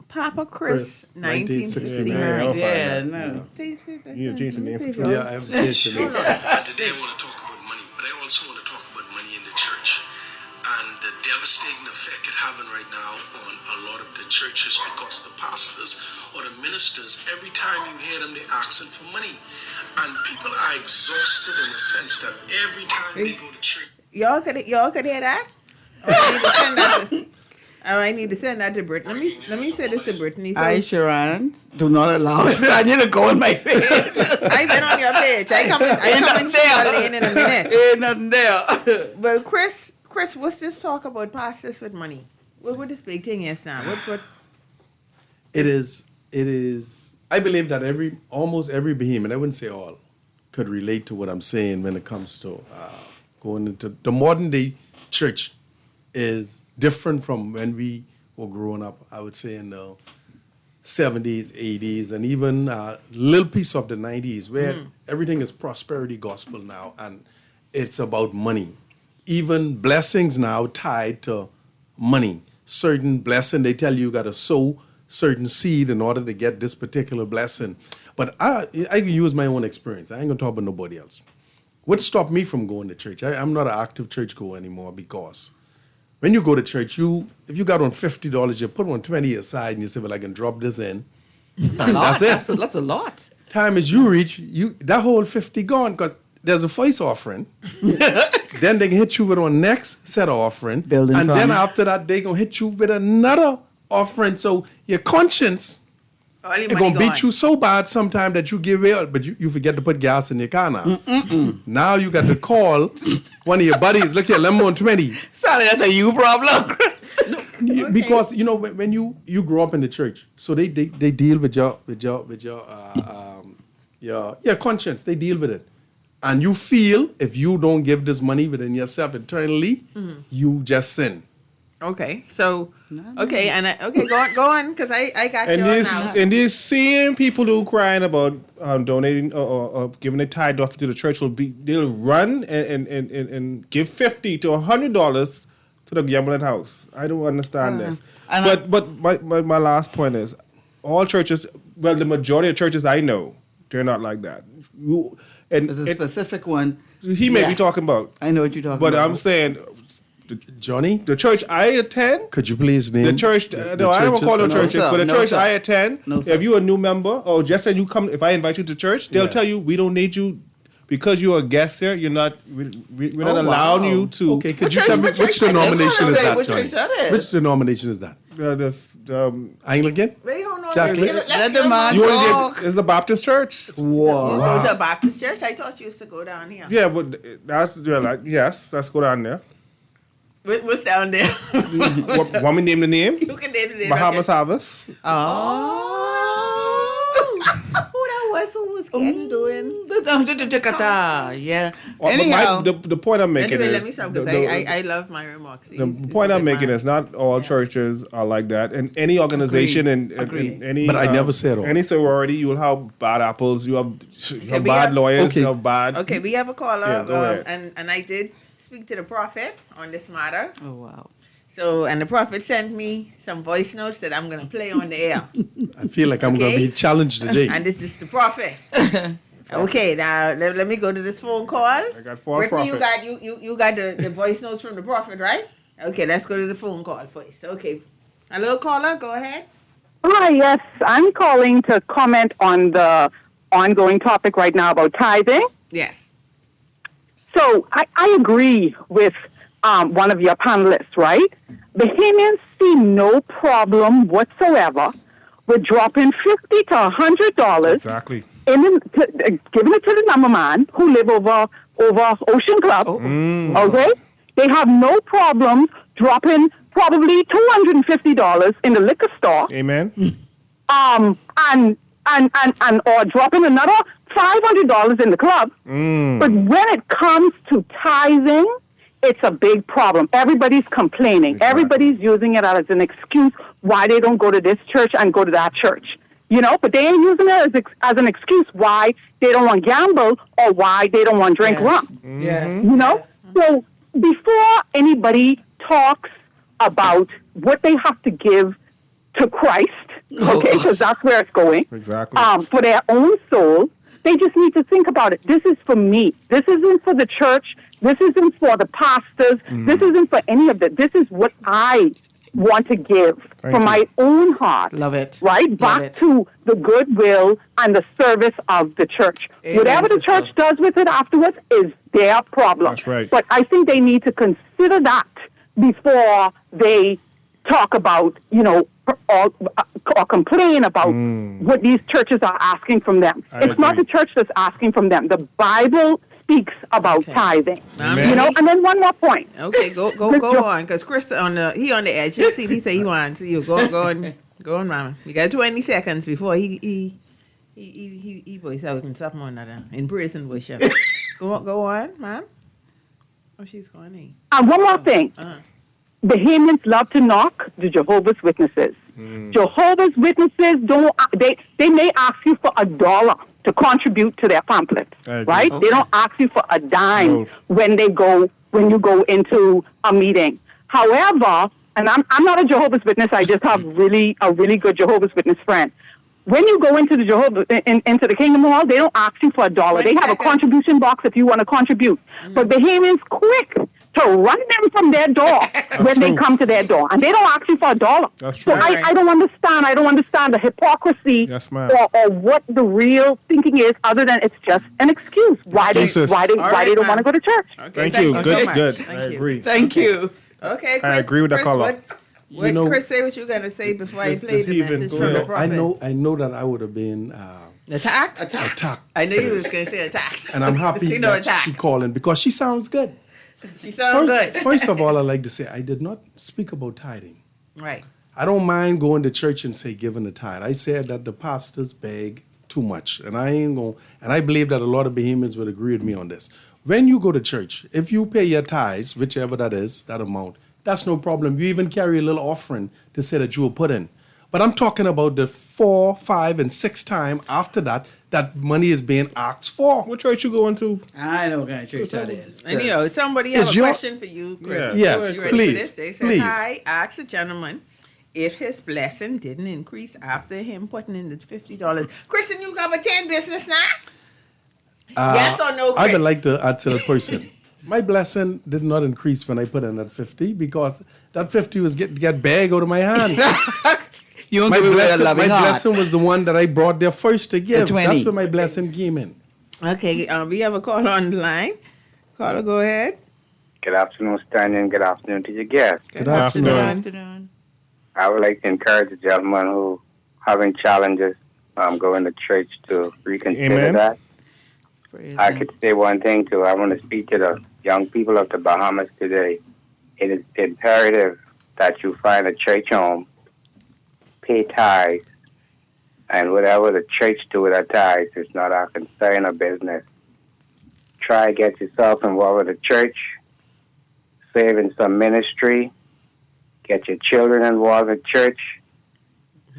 Papa Chris, Chris, 1969. 1969. Yeah, find no. You need to change the name for Yeah, I have to change the name. Today I want to talk about money, but I also want to talk about money in the church and the devastating effect it's having right now on a lot of the churches because the pastors or the ministers, every time you hear them, they're asking for money. And people are exhausted in the sense that every time they go to church, Y'all could hear that? I need to send that to Brittany. Let me say this to Brittany. So, I, Sharon, do not allow Stanya to go on my page. I've been on your page. I come in lane in a minute. Ain't nothing there. Well, Chris, what's this talk about pastors with money? What this big thing is now? What? It is. I believe that almost every behemoth, I wouldn't say all, could relate to what I'm saying when it comes to going into the modern day church is different from when we were growing up. I would say in the 70s, 80s, and even a little piece of the 90s, where everything is prosperity gospel now, and it's about money. Even blessings now tied to money. Certain blessing, they tell you got to sow certain seed in order to get this particular blessing. But I can use my own experience. I ain't gonna talk about nobody else. What stopped me from going to church? I'm not an active churchgoer anymore because when you go to church, if you got on $50, you put on 20 aside and you say, well, I can drop this in. That's it. That's a lot. Time as you reach, that whole 50 gone because there's a first offering. Then they can hit you with our next set of offering. Building and fund. then after that, they going to hit you with another offering. So your conscience All your is money going to gone. beat you so bad sometime that you give out, but you forget to put gas in your car now. Now you got to call one of your buddies. Look here, let me on 20. Sorry, that's a you problem. Because when you grow up in the church, so they deal with your conscience. They deal with it, and you feel if you don't give this money within yourself internally, you just sin. Okay, so go on, because I got And you these now. and these same people who crying about donating or giving a tithe off to the church they'll run and give $50 to $100 to the gambling house. I don't understand this. And But my last point is, all churches, well, the majority of churches I know, they're not like that. There's a specific one. He may Yeah. be talking about, I know what you're talking but about. I'm saying Johnny, the church I attend. could you please name The church, no, I don't call them No, churches, sir. but the No, church sir. I attend, No, sir. if you're a new member, or just say you come, if I invite you to church, they'll Yeah. tell you, we don't need you, because you're a guest here, we're not Oh, allowing wow. you to, Okay, could you tell me which denomination is that, Which Johnny? church that is? Which denomination is that? Anglican? Wait, hold on. Catholic? Let the man you want talk. to give, it's the Baptist church. You go to a Baptist church? I thought you used to go down here. Yeah, but yes, let's go down there. What's down there? Want me to name the name? You can name the name. Bahamas Harvest. Oh. Who that was? Who was doing. Yeah. But Anyhow, the point I'm making Anyway, is let me stop because the- I love my remarks. the point I'm making is not all churches are like that, and any organization Agreed. and any. But I never said all. any sorority. You will have bad apples. You have we bad have- lawyers. Okay. You have bad. Okay, we have a caller, Yeah, go ahead. and I did speak to the prophet on this matter. oh wow. So, and the prophet sent me some voice notes that I'm going to play on the air. I feel like I'm going to Okay. be challenged today. And this is the prophet. Okay, now let me go to this phone call. I got four Brittany, prophets. you got the voice notes from the prophet, right? Okay, let's go to the phone call first. Okay. Hello, caller, go ahead. Hi, yes. I'm calling to comment on the ongoing topic right now about tithing. Yes. So I agree with one of your panelists, right? Bahamians see no problem whatsoever with dropping $50 to $100 Exactly. giving it to the number man who live over Ocean Club. Okay, they have no problem dropping probably $250 in the liquor store. Amen. And or dropping another $500 in the club. But when it comes to tithing, it's a big problem. Everybody's complaining. Exactly. Everybody's using it as an excuse why they don't go to this church and go to that church. You know, but they ain't using it as an excuse why they don't want to gamble or why they don't want to drink rum. Yes. You know? So before anybody talks about what they have to give to Christ, okay, because that's where it's going, Exactly. for their own soul, they just need to think about it. This is for me. This isn't for the church. This isn't for the pastors. This isn't for any of that. This is what I want to give from my own heart. Love it. Right? Love Back it. to the goodwill and the service of the church. Amen, Whatever the sister. church does with it afterwards is their problem. That's right. But I think they need to consider that before they talk about, or complain about what these churches are asking from them. It's not agree. the church that's asking from them. The Bible speaks about tithing. Amen. You know, and then one more point. Okay, go on, because Chris he on the edge. You see, he say he wants you. Go on, mama. You got 20 seconds before he voice out and something or another in prison worship. Go on, ma'am. Oh, she's gone. And one more thing. Bahamians love to knock the Jehovah's Witnesses. Jehovah's Witnesses they may ask you for $1 to contribute to their pamphlet, I agree. right? They don't ask you for a dime No. when you go into a meeting. However, and I'm not a Jehovah's Witness, I just have a really good Jehovah's Witness friend. When you go into the into the Kingdom Hall, they don't ask you for $1. They have a contribution box if you want to contribute. But Bahamians quick to run them from their door when they true. come to their door, and they don't ask you for $1. That's So true. I don't understand. I don't understand the hypocrisy Yes, ma'am. or what the real thinking is, other than it's just an excuse why Excuses. they All right, don't ma'am. want to go to church. Okay, Thank you. so Good. much. Good. Thank I you. agree. Thank you. Okay, Chris, I agree with the Chris, caller. What know- Chris, say what you're gonna say before I Let's- play let's the even message go from the ahead. prophet. I know that I would have been Attacked? attacked. I knew for you was this. gonna say attacked. And I'm happy You know, that attack. she calling because she sounds good. She sounds good. First of all, I'd like to say I did not speak about tithing. Right. I don't mind going to church and say giving a tithe. I said that the pastors beg too much, and I ain't going. And I believe that a lot of Bahamians would agree with me on this. When you go to church, if you pay your tithes, whichever that is, that amount, that's no problem. You even carry a little offering to say that you will put in. But I'm talking about the 4, 5, and 6 time after that money is being asked for. What church you going to? I know what kind of church that is. And somebody have Is a your- question for you, Chris. Yeah. Yes, You ready please, for this? They said, please. hi, ask a gentleman if his blessing didn't increase after him putting in the $50. Kristen, you got a 10 business now? Yes or no, I Chris? would like to answer the person. My blessing did not increase when I put in that 50 because that 50 was get bag out of my hand. You don't My give it with a blessing, loving my heart. blessing was the one that I brought there first to give. 20. That's where my blessing came in. Okay, we have a caller on the line. Caller, go ahead. Good afternoon, Stanya, and good afternoon to your guest. Good afternoon. I would like to encourage the gentleman who having challenges going to church to reconsider Amen. that. Praise I him. could say one thing too. I want to speak to the young people of the Bahamas today. It is imperative that you find a church home, pay tithes, And whatever the church do with our tithes is not our concern or business. Try to get yourself involved with the church, serve in some ministry, get your children involved in church,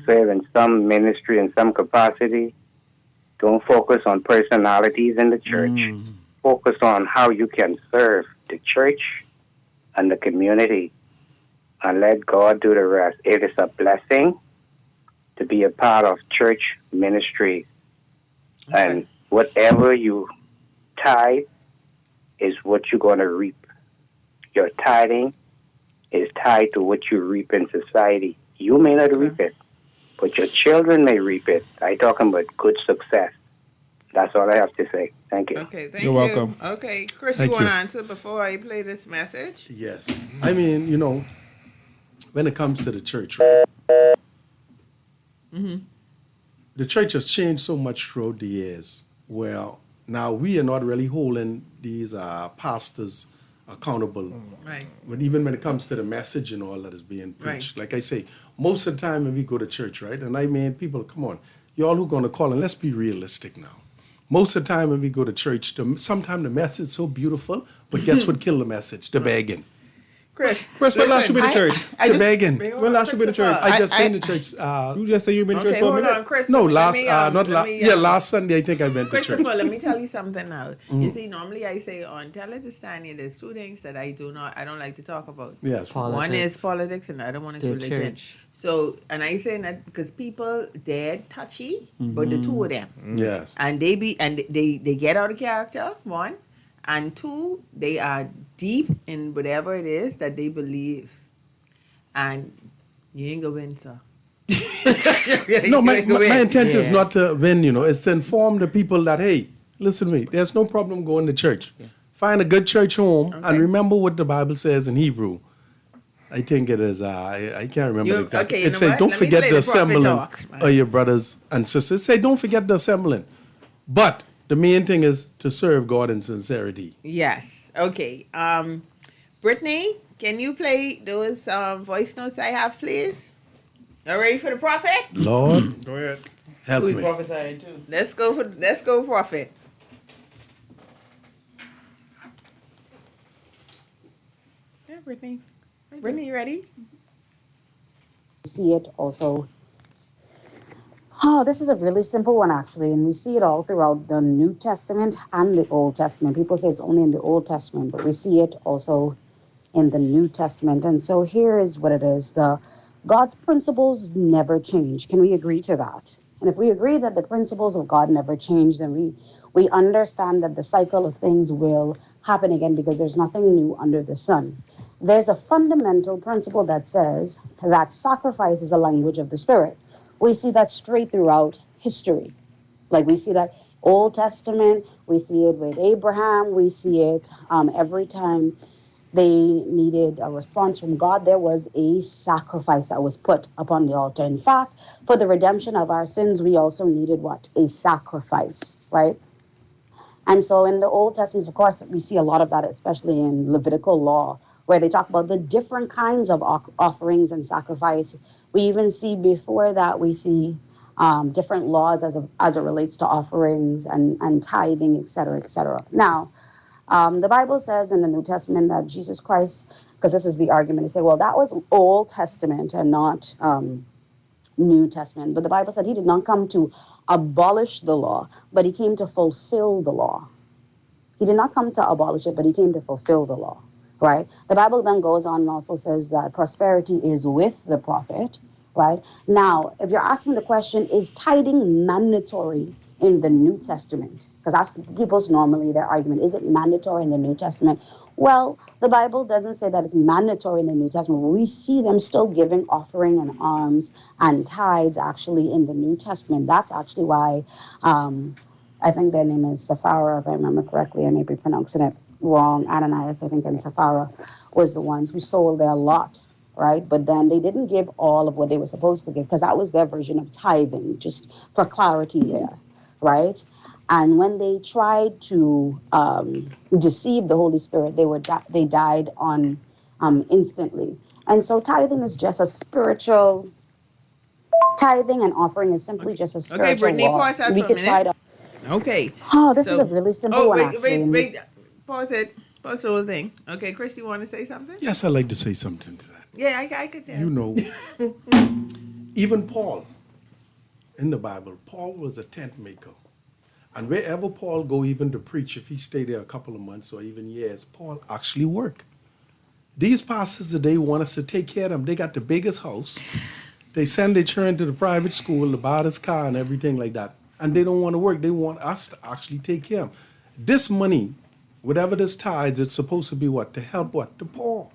serve in some ministry in some capacity. Don't focus on personalities in the church. Focus on how you can serve the church and the community, and let God do the rest. It is a blessing to be a part of church ministry. Okay. And whatever you tithe is what you're going to reap. Your tithing is tied to what you reap in society. You may not reap it, but your children may reap it. I'm talking about good success. That's all I have to say. Thank you. Okay, thank You're you. welcome. Okay, Chris, Thank you want you. to answer before I play this message? Yes. I mean, when it comes to the church, right? The church has changed so much throughout the years. Well, now we are not really holding these pastors accountable. Right. But even when it comes to the message and all that is being preached, like I say, most of the time when we go to church, right? And I mean, people, come on, y'all who going to call, and let's be realistic now. Most of the time when we go to church, sometimes the message is so beautiful, but guess what killed the message? The begging. Chris, when last you been to church? The begging. When last you been to church? I just been to church. You just say you've been to church okay, for a hold minute? on, Chris. No, let me, last Sunday I think I went to church. Christopher, let me tell you something now. You see, normally I say on Tell It to Stanya, there's two things that I don't like to talk about. Yes. One is politics and the other one is religion. Church. So, and I say that because people, they're touchy, but the two of them. Yes. And they get out of character, one. And two, they are deep in whatever it is that they believe. And you ain't gonna win, sir. No, my intention is not to win, it's to inform the people that, hey, listen to me, there's no problem going to church. Yeah. Find a good church home and remember what the Bible says in Hebrew. I think it is, I can't remember exactly. It says, don't forget the assembling of your brothers and sisters. It says, don't forget the assembling. But the main thing is to serve God in sincerity. Yes. Okay. Brittany, can you play those voice notes I have, please? You ready for the prophet? Lord, Go ahead. help Who's me. prophesying too? Let's go, prophet. Yeah, Brittany. Brittany, you ready? See it also. Oh, this is a really simple one, actually, and we see it all throughout the New Testament and the Old Testament. People say it's only in the Old Testament, but we see it also in the New Testament. And so here is what it is. God's principles never change. Can we agree to that? And if we agree that the principles of God never change, then we understand that the cycle of things will happen again because there's nothing new under the sun. There's a fundamental principle that says that sacrifice is a language of the Spirit. We see that straight throughout history. Like we see that Old Testament, we see it with Abraham, we see it every time they needed a response from God, there was a sacrifice that was put upon the altar. In fact, for the redemption of our sins, we also needed what? A sacrifice, right? And so in the Old Testament, of course, we see a lot of that, especially in Levitical law, where they talk about the different kinds of offerings and sacrifice. We even see before that, we see different laws as it relates to offerings and tithing, et cetera, et cetera. Now, the Bible says in the New Testament that Jesus Christ, because this is the argument, they say, well, that was Old Testament and not New Testament. But the Bible said he did not come to abolish the law, but he came to fulfill the law. He did not come to abolish it, but he came to fulfill the law, right? The Bible then goes on and also says that prosperity is with the prophet, right? Now, if you're asking the question, is tithing mandatory in the New Testament? Because that's people's normally their argument. Is it mandatory in the New Testament? Well, the Bible doesn't say that it's mandatory in the New Testament. We see them still giving offering and alms and tithes actually in the New Testament. That's actually why I think their name is Sapphira, if I remember correctly. I may be pronouncing it wrong. Ananias, I think, and Sapphira was the ones who sold their lot, right? But then they didn't give all of what they were supposed to give because that was their version of tithing, just for clarity there, right? And when they tried to deceive the Holy Spirit, they died on instantly. And so tithing is just a spiritual Tithing and offering is simply just a spiritual Okay, Brittany, law. pause that We for a could try minute. to. Okay. Oh, this is a really simple one, wait, actually. and wait. Pause it. Pause the whole thing. Okay, Chris, you want to say something? Yes, I'd like to say something to that. Yeah, I could tell. You know, even Paul in the Bible, Paul was a tent maker. And wherever Paul go, even to preach, if he stay there a couple of months or even years, Paul actually work. These pastors today want us to take care of them. They got the biggest house. They send their children to the private school to buy this car and everything like that. And they don't want to work. They want us to actually take care of them. This money, whatever this tithes, it's supposed to be what? To help what? The poor.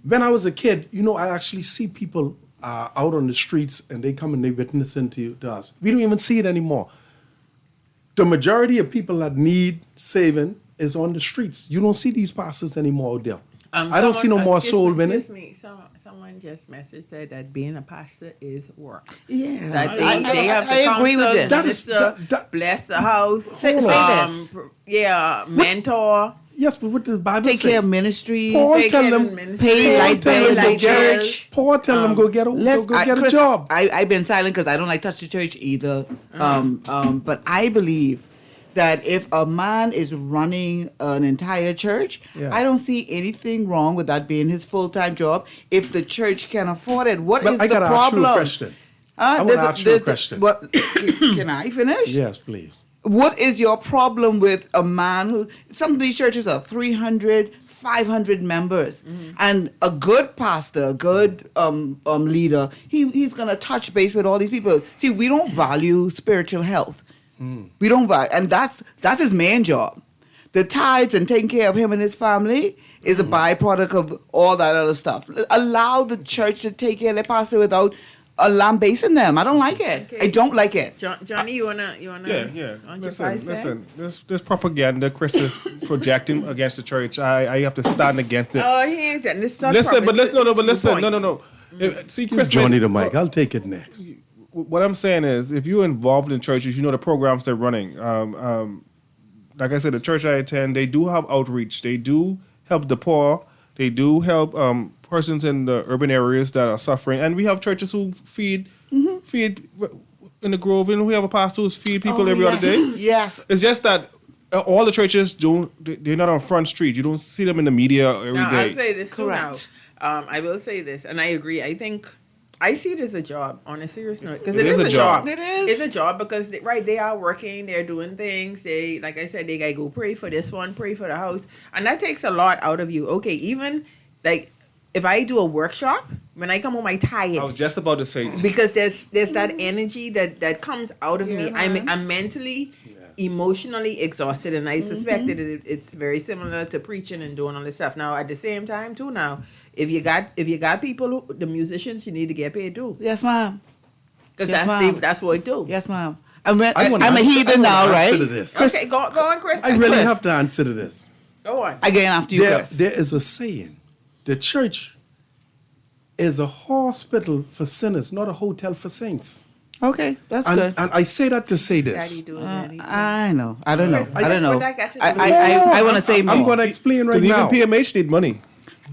When I was a kid, you know, I actually see people out on the streets and they come and they witnessing to us. We don't even see it anymore. The majority of people that need saving is on the streets. You don't see these pastors anymore out there. I don't see no more soul winning. Excuse me. Someone just messaged said that being a pastor is work. Yeah. That they have to I agree with counsel, this. minister, bless the house. Say this. Yeah, mentor. Yes, but what does the Bible Take say? care of ministries. Paul Take tell care of them, ministry. Pay Paul like tell them like go get church. Paul tell them go get a Chris, job. I've been silent because I don't like touch the church either. But I believe that if a man is running an entire church, Yeah. I don't see anything wrong with that being his full-time job if the church can afford it. What Well, is I the gotta problem? ask you a question. I wanna ask you a question. Can I finish? Yes, please. What is your problem with a man who, some of these churches are 300, 500 members, and a good pastor, a good leader, he's going to touch base with all these people. See, we don't value spiritual health. We don't value, and that's his main job. The tithes and taking care of him and his family is a byproduct of all that other stuff. Allow the church to take care of their pastor without lambasting them. I don't like it. Okay. I don't like it. Johnny, you wanna? Yeah. Listen. This propaganda Chris is projecting against the church. I have to stand against it. Oh, he ain't. It's not Listen, but listen, proper. listen, It's no. See, Chris, Johnny the mic. I'll take it next. What I'm saying is, if you're involved in churches, you know the programs they're running. Like I said, the church I attend, they do have outreach. They do help the poor. They do help persons in the urban areas that are suffering. And we have churches who feed in the Grove, and we have a pastor who's feed people every other day. Yes. It's just that all the churches they're not on Front Street. You don't see them in the media every Now, day. I'll say this too now. Correct. I will say this, and I agree. I think I see it as a job, on a serious note, because It is a job. It is. It's a job because they are working, they're doing things. They, like I said, they gotta go pray for this one, pray for the house, and that takes a lot out of you. Okay, even like if I do a workshop, when I come home, I tired. I was just about to say. Because there's that energy that comes out of me. man. I'm mentally, emotionally exhausted, and I suspect that it's very similar to preaching and doing all this stuff. Now, at the same time, too, now if you got people, the musicians, you need to get paid too, Yes, ma'am. because Yes, ma'am. that's what it do. Yes, ma'am. I'm a I heathen now, wanna right? answer to this. Okay, go on, Chris. I really Chris, have to answer to this. go on. Again, after you, Chris. There is a saying: the church is a hospital for sinners, not a hotel for saints. Okay, that's And, good. and I say that to say Daddy this. do it, Daddy do it. I know. I don't know. Chris, I don't know. what that got to do with I want to say more. I'm going to explain right Because now. even PMH need money.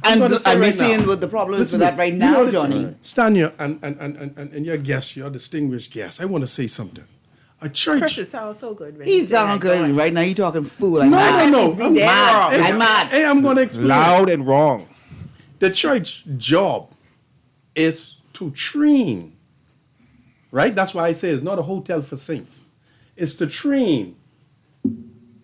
and gonna say we're right now. seeing what the problem is Listen, with that right you now, know the Johnny. church. Stanya and your guest, your distinguished guest, I want to say something. A church. Chris, it sounds so good. When you He's say that. down Go good on. right now. You talking fool? I'm No, mad. no, Be I'm dead mad. wrong. I'm mad. Hey, I'm going to explain. Loud and wrong. The church job is to train, right? That's why I say it's not a hotel for saints. It's to train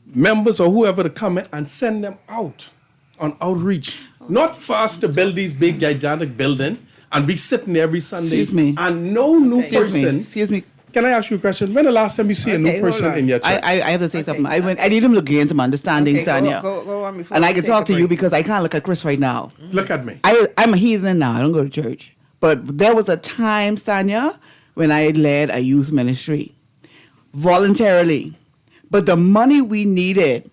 members or whoever to come in and send them out on outreach. Not for us to build these big, gigantic buildings and be sitting every Sunday. Excuse me. And no new Excuse me. person. Excuse me. Can I ask you a question? When the last time you see a Okay, new hold person on. in your church? I have to say Okay, something. I need him to gain some understanding, Okay, Stanya. go on before And we I can take talk a to you break. because I can't look at Chris right now. Look at me. I'm a heathen now. I don't go to church. But there was a time, Stanya, when I led a youth ministry voluntarily. But the money we needed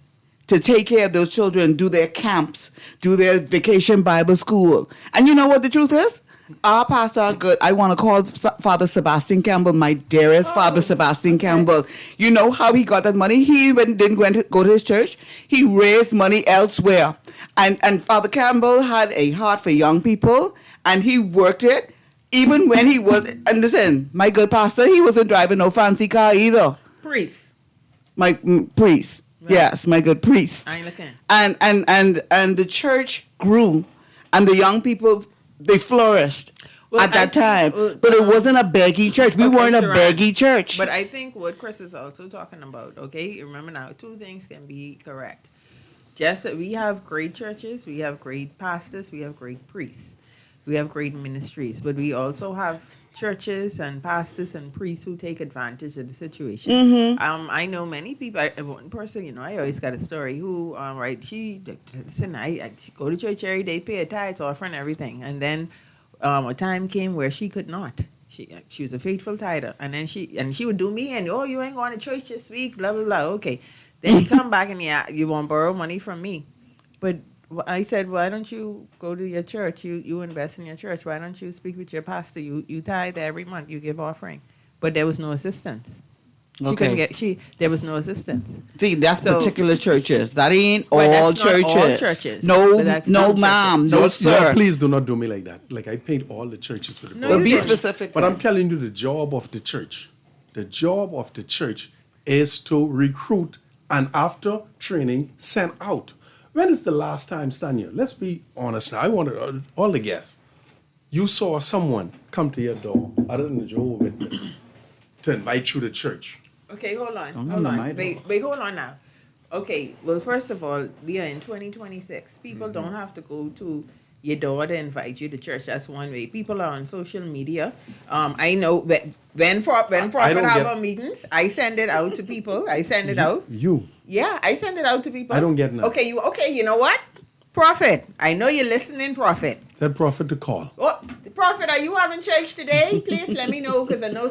to take care of those children, do their camps, do their vacation Bible school. And you know what the truth is? Our pastor are good. I want to call Father Sebastian Campbell, my dearest Father Sebastian Campbell. You know how he got that money? He even didn't go to his church. He raised money elsewhere. And Father Campbell had a heart for young people, and he worked it even when he was, and listen, my good pastor, he wasn't driving no fancy car either. Priest. My priest. Right. Yes, my good priest. Anglican. And the church grew, and the young people, they flourished at that time. But it wasn't a beggy church. We weren't a beggy church. But I think what Chris is also talking about, okay, remember now, two things can be correct. Just that we have great churches, we have great pastors, we have great priests, we have great ministries, but we also have churches and pastors and priests who take advantage of the situation. Mm-hmm. I know many people. One person, you know, I always got a story who, right? She go to church every day, pay a tithe, offering, everything, and then a time came where she could not. She was a faithful tither, and then she would do me and you ain't going to church this week, blah blah blah. Okay, then you come back and you want to borrow money from me, but I said, why don't you go to your church? You invest in your church. Why don't you speak with your pastor? You tithe every month. You give offering. But there was no assistance. There was no assistance. See, that's particular churches. That ain't Well, all that's not churches. all churches. No, But that's no, some ma'am, churches. no, Y'all sir. please do not do me like that. Like I paint all the churches for the No, glory But you be of God. specific. But I'm telling you, the job of the church is to recruit and after training, send out. When is the last time, Stanya? Let's be honest now. I want all the guests. You saw someone come to your door, other than the Jehovah's Witness, to invite you to church. Okay, hold on. no, Hold no, on. my Wait, hold on now. Okay, well, first of all, we are in 2026. People Mm-hmm. don't have to go to your door to invite you to church. That's one way. People are on social media. I know when Prophet have our meetings, I send it out to people. I send it out. You. Yeah, I send it out to people. I don't get none. Okay, you know what? Prophet, I know you're listening, Prophet. That prophet to call. Oh, Prophet, are you having church today? Please let me know, because I know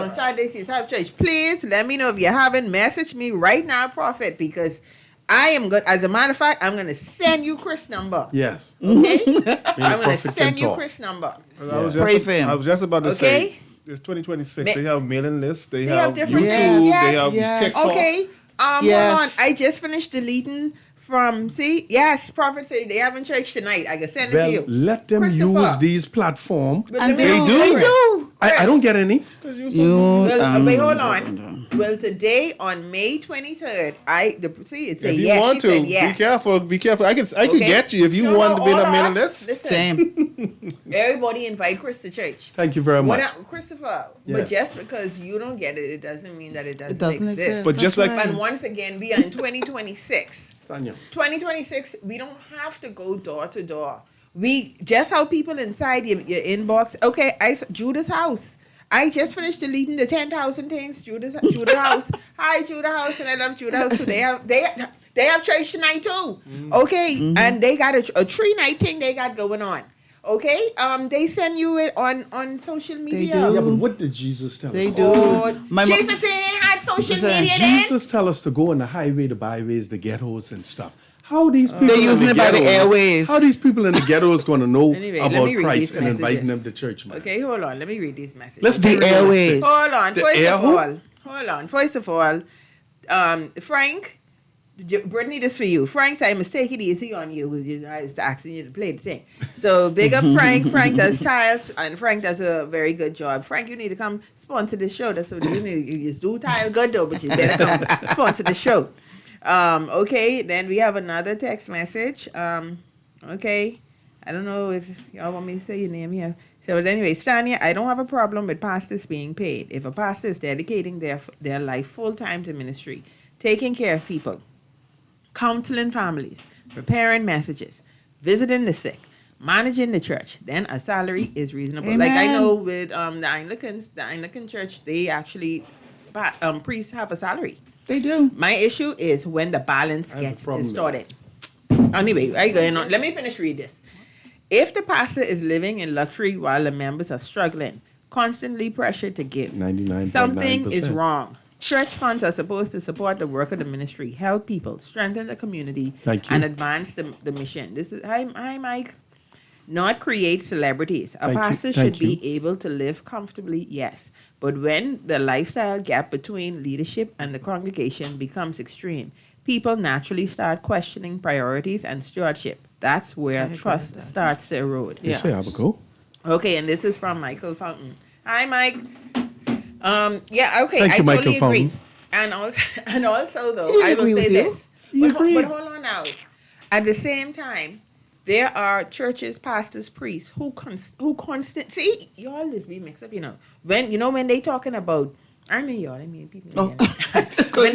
on Saturdays you have church. Please let me know if you're having. Message me right now, Prophet, because I am good. As a matter of fact, I'm going to send you Chris' number. Yes. Okay? I'm going prophet to can send you talk. Chris' number. Pray for him. I was just about to Okay? say, it's 2026. They have mailing lists. They have different YouTube. things. They have Yes. TikTok. Okay. Hold Yes. on. I just finished deleting from, yes, Prophet said they having church tonight. I can send it to Well, you. let them Christopher. use these platforms. But And let me they ask do. you They this. do. I don't get any. Well, wait, hold on. Well, today on May 23rd, it's a If you yes. want She to, said yes. be careful. I could Okay? get you if you No, want to be on all a mailing us- list. Listen, Same. everybody invite Chris to church. Thank you very much. Christopher, Yeah. but just because you don't get it, it doesn't mean that it doesn't, doesn't exist. exist. But just That's like- right. And once again, we are in 2026. Stanya. 2026, we don't have to go door to door. We just how people inside your inbox. Okay, Judah's house. I just finished deleting the 10,000 things. Judah house. Hi, Judah house, and I love Judah house too. They have church tonight too. Okay, and they got a 3-night thing they got going on. Okay, they send you it on social media. do. Yeah, but what did Jesus tell They us? do. Oh, My mo- Jesus ain't had social Listen, media then. Jesus tell us to go on the highway, the byways, the ghettos and stuff. How these people They're in using the it by the ghettos- airways. How these people in the ghettos going to know Anyway, let about me read Christ these and inviting messages. them to church, man? Okay, hold on. Let me read these messages. Let's be The realistic. airways. Hold on. The First air of hoop? all, hold on. First of all, Frank, Brittany, this for you. Frank said, I must take it easy on you. I was asking you to play the thing. So big up Frank. Frank does tiles, and Frank does a very good job. Frank, you need to come sponsor this show. That's what you need. You just do tile good though, but you better come sponsor the show. Okay, then we have another text message. Okay, I don't know if y'all want me to say your name here. So, but anyway, Stanya, I don't have a problem with pastors being paid. If a pastor is dedicating their life full time to ministry, taking care of people, counseling families, preparing messages, visiting the sick, managing the church, then a salary is reasonable. Amen. Like I know with the Anglican church, they actually priests have a salary. They do. My issue is when the balance I have a gets problem with distorted. Anyway, I going on. Let me finish read this. If the pastor is living in luxury while the members are struggling, constantly pressured to give, 99.9%. something is wrong. Church funds are supposed to support the work of the ministry, help people, strengthen the community, Thank you. and advance the mission. This is hi Mike. Not create celebrities. A Thank you. pastor Thank should be able to live comfortably, yes. But when the lifestyle gap between leadership and the congregation becomes extreme, people naturally start questioning priorities and stewardship. That's where trust starts to erode. You say, Abaco? Okay, and this is from Michael Fountain. Hi, Mike. Yeah, okay, Thank I you, Michael totally agree. Fountain. And also though, He I will agree say with you. this. He But, agreed. but hold on now. At the same time, there are churches, pastors, priests who constant. See, you always be mixed up. When they talking about. I mean people. Oh. When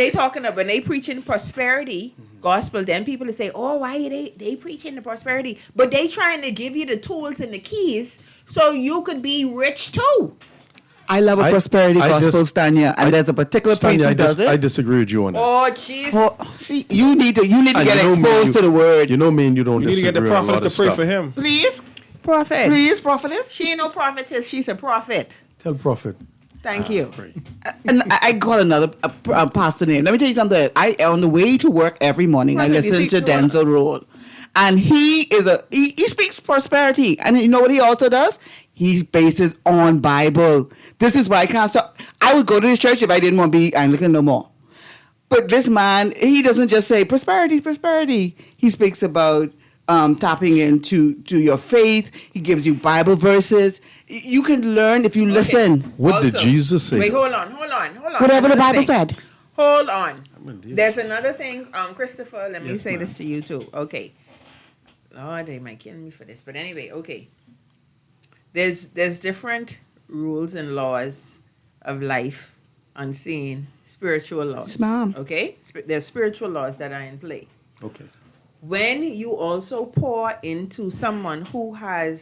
they preaching prosperity gospel, then people say, "Oh, why they preaching the prosperity?" But they trying to give you the tools and the keys so you could be rich too. I love a prosperity gospel, Stanya, and there's a particular priest who does it. I disagree with you on that. Oh, jeez. Oh, see, you need to get exposed to the word. You know me and you don't You need to disagree get the on a lot prophet of to pray stuff. for him. Please, Prophet. please, prophetess. She ain't no prophetess. She's a prophet. Tell prophet. Thank you. Pray. And I call another a pastor name. Let me tell you something. On the way to work every morning, I Prophet, you listen see, to Denzel Roll, and he speaks prosperity. And you know what he also does? He bases on Bible. This is why I can't stop. I would go to this church if I didn't want to be Anglican no more. But this man, he doesn't just say prosperity, prosperity. He speaks about tapping into your faith. He gives you Bible verses. You can learn if you listen. What did Jesus say? Wait, hold on. Whatever the Another Bible thing. said. Hold on. There's another thing, Christopher. Let me say this to you too. Okay. Lord, they might kill me for this, but anyway, okay. There's different rules and laws of life, unseen, spiritual laws. Yes, ma'am. Okay? There's spiritual laws that are in play. Okay. When you also pour into someone who has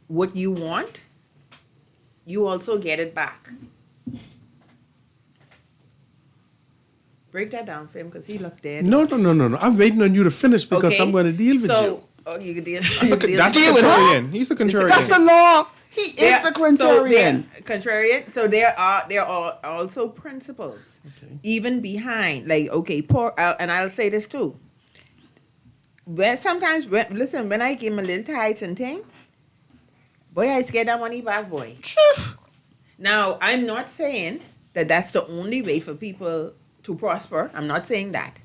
what you want, you also get it back. Break that down for him because he looked dead. No. I'm waiting on you to finish because I'm going to deal with you. Oh, you can deal. That's a Deal with contrarian. He's a contrarian. That's the law. He is the contrarian. Contrarian. So there are also principles, even behind. Like, okay, and I'll say this too. When I give him a little tithes and thing, boy, I scared that money back, boy. Now, I'm not saying that that's the only way for people to prosper. I'm not saying that.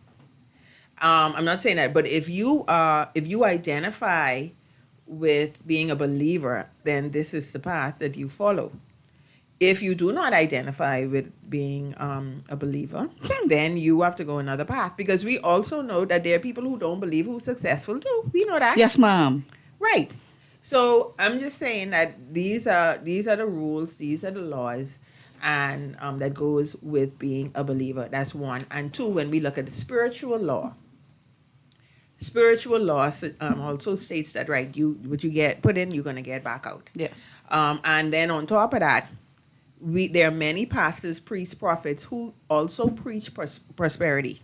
But if you identify with being a believer, then this is the path that you follow. If you do not identify with being a believer, then you have to go another path. Because we also know that there are people who don't believe who are successful too. We know that. Yes, ma'am. Right. So I'm just saying that these are the rules, these are the laws, and that goes with being a believer. That's one. And two, when we look at the spiritual law also states that, right, what you get put in, you're going to get back out. Yes. And then on top of that, there are many pastors, priests, prophets who also preach prosperity.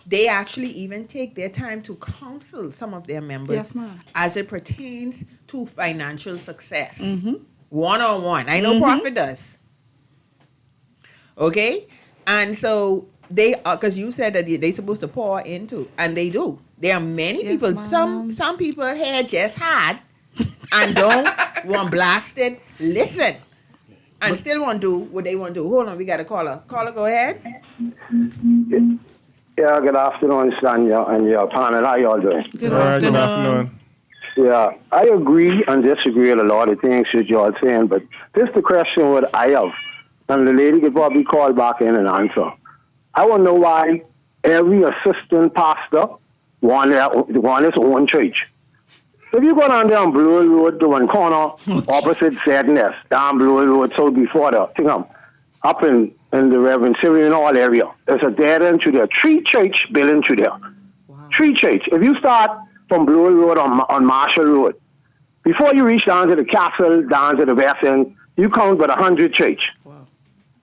They actually even take their time to counsel some of their members, Yes, ma'am. as it pertains to financial success. Mm-hmm. One-on-one. I know prophet does. Okay? And so they are, because you said that they're supposed to pour into, and they do. There are many Yes, people. ma'am. Some people here just had and don't want blasted. Listen. And still want to do what they want to do. Hold on, we got a caller. Caller, go ahead. Yeah, good afternoon, Stanya and your panel. How y'all doing? Good All right, good afternoon. afternoon. Yeah, I agree and disagree with a lot of things that y'all saying, but this is the question what I have, and the lady could probably call back in and answer. I want to know why every assistant pastor want his own church. If you go down there on Blue Road, the one corner opposite Sadness, down Blue Road, so before the thing up in the Reverend Syrian Hall area, there's a dead end to there, 3 church building to there. Wow. 3 church. If you start from Blue Road on Marshall Road, before you reach down to the castle, down to the west end, you count about 100 church. Wow.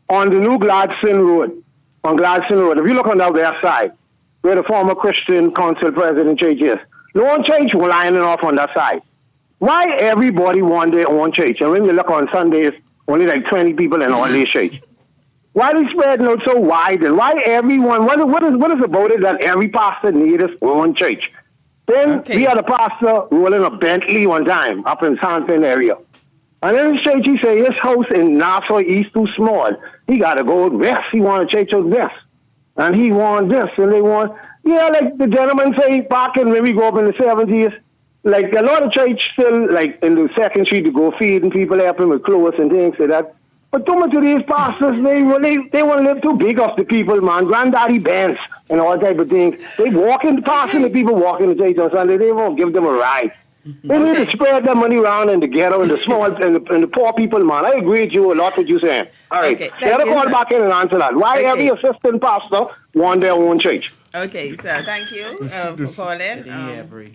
On the new Gladstone Road, if you look on that west side, where the former Christian Council President church is, no one church will lining off on that side. Why everybody want their own church? And when you look on Sundays, only like 20 people in all these church. Why they spread out so wide? And why everyone, what is about it that every pastor needs his own church? Then we had a pastor rolling a Bentley one time up in Sanford area. And in his church, he said his house in Nassau East too small. He got to go west. He want a church out west. And he want this, and they want... Yeah, like the gentleman say back in when we go up in the 70s, like a lot of church still, like in the second street, to go feeding people, helping with clothes and things like that. But too much of these pastors, they want to live too big off the people, man. Granddaddy Benz and all type of things. They passing the people walking the church on Sunday. They won't give them a ride. They need to spread their money around in the ghetto and the small and the poor people, man. I agree with you a lot what you're saying. All right, let her call back in and answer that. Why every assistant pastor want their own church? Okay, so thank you for calling.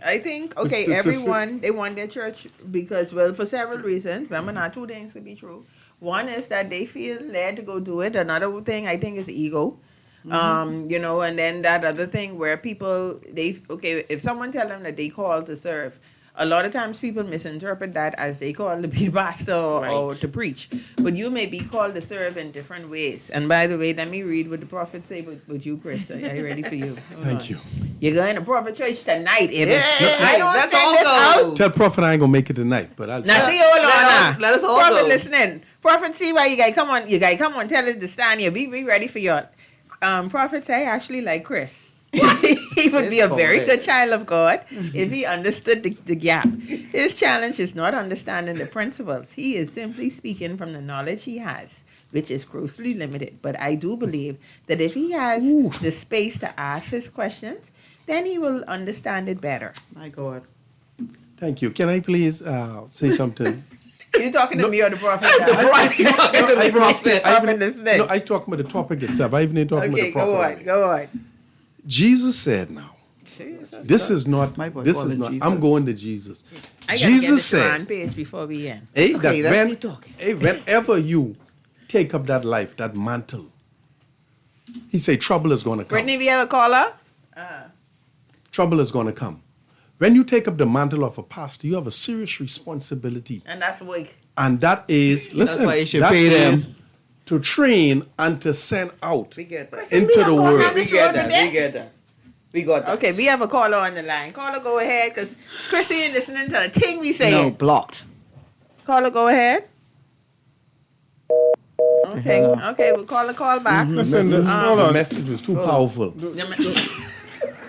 I think, everyone, they want their church because, well, for several reasons. Remember, now 2 things could be true. One is that they feel led to go do it. Another thing, I think, is ego. You know, and then that other thing where people, if someone tell them that they call to serve, a lot of times people misinterpret that as they call to be pastor or to preach. But you may be called to serve in different ways. And by the way, let me read what the prophet say with you, Chris. Are you ready for you? Thank you. You're going to prophet church tonight. I don't let's all go. Tell prophet I ain't going to make it tonight, but I'll now, see, hold on. Let us all prophet go. Listening. Prophet, see why you guys come on. You guys come on. Tell us the Stanya. Be ready for your prophet say I actually like Chris. He would be a very good child of God if he understood the gap. His challenge is not understanding the principles. He is simply speaking from the knowledge he has, which is grossly limited. But I do believe that if he has the space to ask his questions, then he will understand it better. My God. Thank you. Can I please say something? You talking to me or the prophet? No, I talk about the topic itself. I even ain't talking about the prophet. Go on. Jesus said now. This is not. This is not. I'm going to Jesus. Jesus said. Page before we end. Hey, whenever you take up that life, that mantle, he said trouble is going to come. Brittany, we have a caller. Trouble is going to come. When you take up the mantle of a pastor, you have a serious responsibility. And that's work. And that is, listen, that's why you should that pay them. is to train and to send out We get that. into the world. We get that. We got that. Okay, we have a caller on the line. Caller, go ahead, because Chrissy ain't listening to a thing we say. No, blocked. Caller, go ahead. Okay, we'll call back. Listen, hold on. The message was too powerful.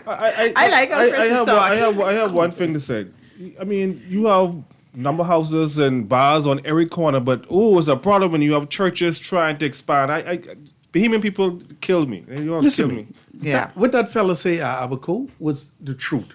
I like how Chris I have one thing to say. I mean, you have number houses and bars on every corner, but it's a problem when you have churches trying to expand. Bohemian people kill me. You all Listen kill me. Yeah. What that fella say, Abaco, was the truth.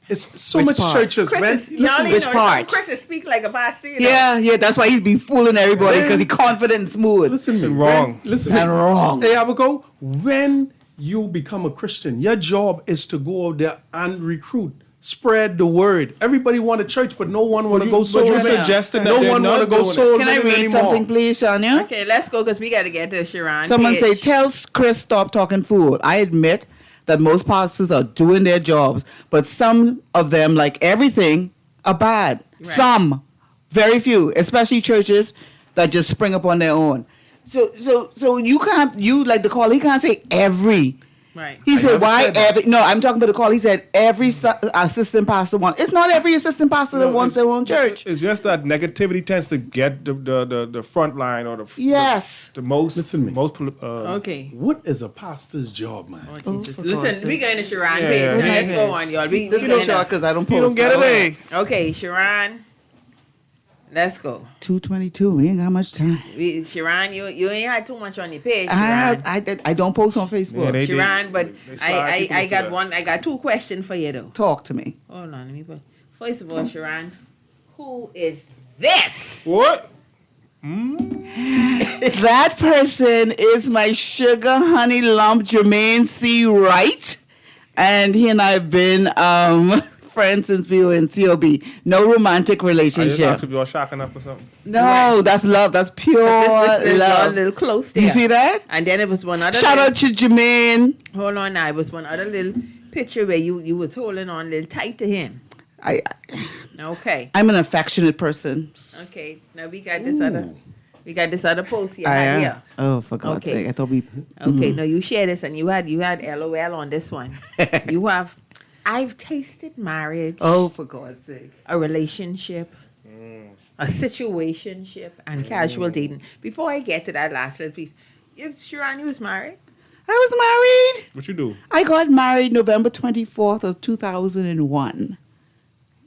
It's so Which much part? churches. Chris which part? Chris speak like a pastor. You know? Yeah, that's why he's been fooling everybody because he's confident and smooth. Listen to me. Wrong. Listen And wrong. Hey, Abaco, when you become a Christian, your job is to go out there and recruit. Spread the word. Everybody want a church, but no one want to go soul. you suggested that no they're one not want to go doing it. soul. Can I read anymore. something, please, Stanya? Okay, let's go because we got to get to Sharon. Someone Page. say, tell Chris stop talking fool. I admit that most pastors are doing their jobs, but some of them, like everything, are bad. Right. Some, very few, especially churches that just spring up on their own. So you can't, like the call, he can't say every. Right. He said, never why said that. every, no, I'm talking about the call. He said, every assistant pastor wants. It's not every assistant pastor that wants their own church. It's just that negativity tends to get the front line or Yes. the most. Listen to me. Most. Okay. What is a pastor's job, man? Jesus. Listen, we going to Sharon Yeah, Page. yeah, Now, yeah. let's go on, y'all. This go short because I don't post. You don't get it, eh? Okay, Sharon. Let's go. 2:22. We ain't got much time. Sharon, you ain't had too much on your page, Sharon. I don't post on Facebook. Yeah, they- Sharon, but they slide people I into got that. one. I got two questions for you though. Talk to me. Hold on, let me put. First of all, Sharon, who is this? What? That person is my sugar honey lump, Jermaine C. Wright, and he and I have been friends since we were in COB. No romantic I just relationship. asked if you're shocking up or something. No, that's love. That's pure This love. a little close there. You see that? And then it was one other. Shout little- out to Jermaine. Hold on now. It was one other little picture where you was holding on a little tight to him. Okay. I'm an affectionate person. Okay. Now we got this other. We got this other post you I had am. here. Oh, for God's Okay. sake! I thought we. Okay. No, you share this, and you had LOL on this one. You have. I've tasted marriage. Oh, for God's sake! A relationship. A situationship and casual dating. Before I get to that last little piece, Sharon, you was married? I was married. What you do? I got married November 24th of 2001.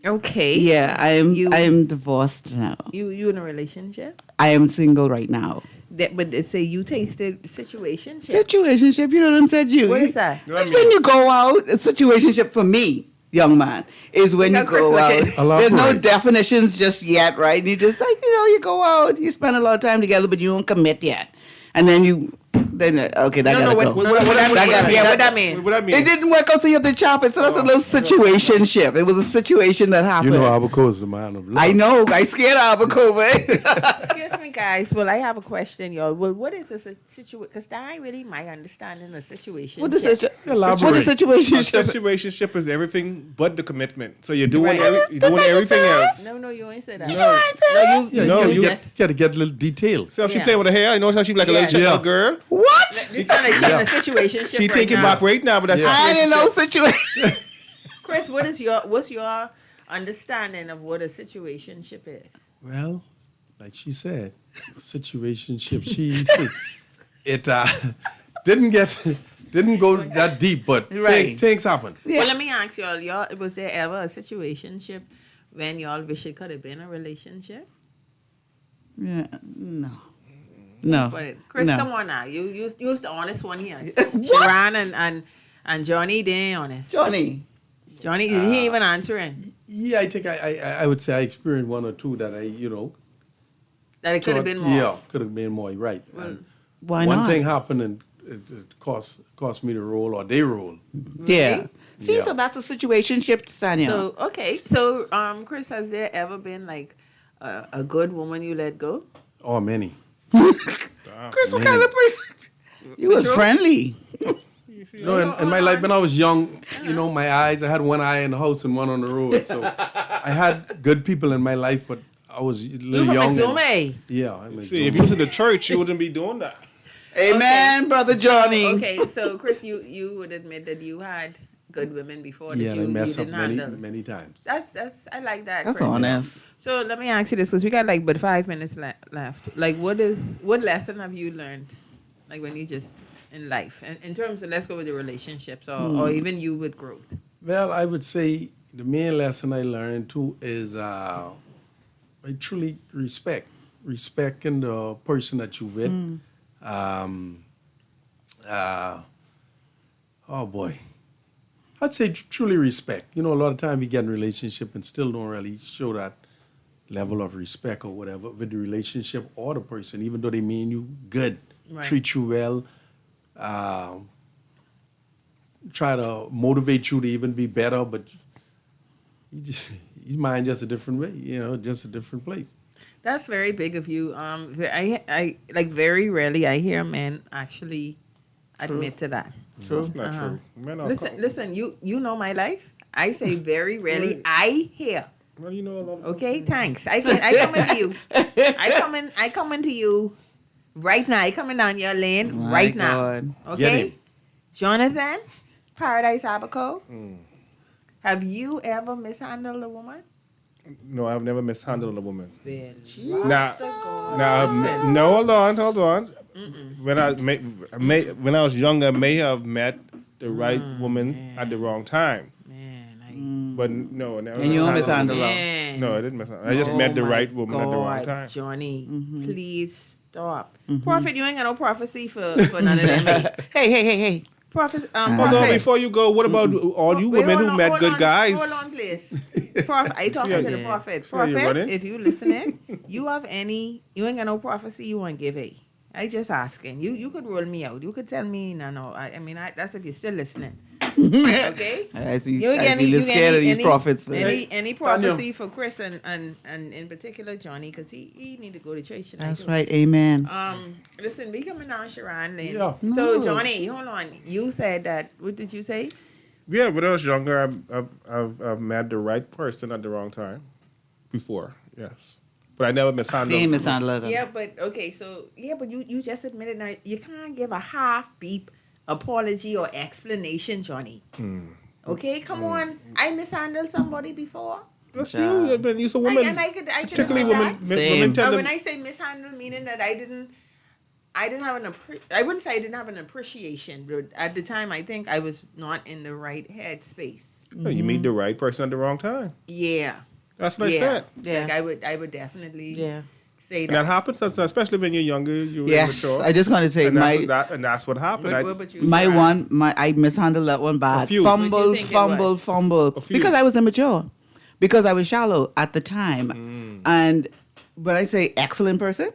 Okay. Yeah, I am divorced now. You in a relationship? I am single right now. But it say you tasted situationship. Situationship, you know what I'm saying? What is that? It's when you go out. A situationship for me, young man, is when you go out. There's no definitions just yet, right? And you just you go out, you spend a lot of time together, but you don't commit yet. And then okay, that gotta go. What that mean? What that mean? It didn't work out, so you have to chop it. So that's a little situationship. It was a situation that happened. You know, Abaco is the man of love. I know. I scared Abaco, man. Excuse me, guys. Well, I have a question, y'all. Well, what is this situation? Because that ain't really my understanding of situation. What is situation? A situationship is everything but the commitment. So you're doing everything else. No, you ain't said that. You got to get a little detail. So she play with her hair. You know how she be like a little girl. What? This sound like she's in a situation. She taking back right now, but that's I didn't know situation. Chris, what's your understanding of what a situationship is? Well, like she said, situationship. It didn't go that deep, but things happen. Yeah. Well, let me ask y'all. Was there ever a situationship when y'all wish it could have been a relationship? Yeah, no. But Chris, no. come on now. You was the honest one here. Sharon and Johnny, they ain't honest. Johnny, he ain't even answering. Yeah, I think I would say I experienced one or two that that it could have been more. Yeah, could have been more. Right. Well, why one not? thing happened and it cost me the role or they role. Yeah. See, so that's a situationship, Stanya. So okay, so Chris, has there ever been like a good woman you let go? Oh, many. Chris, what kind of person? You was friendly. No, in my life when I was young, my eyes, I had one eye in the house and one on the road. So I had good people in my life, but I was a little young. Yeah. See, if you was in the church, you wouldn't be doing that. Amen, Brother Johnny. Okay, so Chris, you would admit that you had good women before. Yeah, that I messed up handle. many times. That's I like that. That's Chris. honest. So let me ask you this, because we got like but 5 minutes left. Like, what lesson have you learned, like when you just in life, and in terms of, let's go with the relationships or even you with growth? Well, I would say the main lesson I learned too is I truly respecting the person that you with. Oh boy, I'd say truly respect. A lot of time we get in a relationship and still don't really show that level of respect or whatever with the relationship or the person, even though they mean you good, treat you well, try to motivate you to even be better, but your mind just a different way, just a different place. That's very big of you. I like very rarely I hear men actually admit to that. True. That's not true. Men are Listen. You know my life. I say very rarely I hear. Well, you know a lot. Okay, thanks. I come into you. I come into you right now. I coming down your lane right now. Okay, Jonathan, Paradise Abaco. Have you ever mishandled a woman? No, I've never mishandled a woman. Now, no, hold on. When I was younger, I may have met the right woman at the wrong time. But no, never. And you don't mishandle her. No, I didn't mishandle. I just met the right woman at the wrong time. Johnny, please stop. Prophet, you ain't got no prophecy for none of them. Hey. Prophet, hold on, before you go, what about all you women who met good guys? Hold on, please. Prophet, I talking to the prophet. Prophet, if you listening, you ain't got no prophecy you want to give a. I just asking. You could roll me out. You could tell me, no. I mean, that's if you're still listening. Okay? You scared of these prophets. Any prophecy for Chris and in particular Johnny, because he need to go to church tonight. That's right. Amen. Listen, we coming down Sharon Lane. Yeah. So Johnny, hold on. You said that. What did you say? Yeah, when I was younger, I've met the right person at the wrong time. Before, yes. But I never mishandled. Yeah, but okay, but you just admitted now you can't give a half beep apology or explanation, Johnny. Okay, come on. I mishandled somebody before. That's you. I've been used to women. And I could particularly women tell them. when I say mishandled, meaning that I didn't have I wouldn't say I didn't have an appreciation, but at the time I think I was not in the right headspace. You meet the right person at the wrong time. Yeah. That's what I Yeah. said. Yeah. Like I would definitely say And that happens sometimes, especially when you're younger. You're Yes, immature. I just want to say and my that's what happened. What about you, my Sharon? I mishandled that one bad. few. What do you Fumble, think it fumble, was? fumble. few. Because I was immature. Because I was shallow at the time. And when I say excellent person,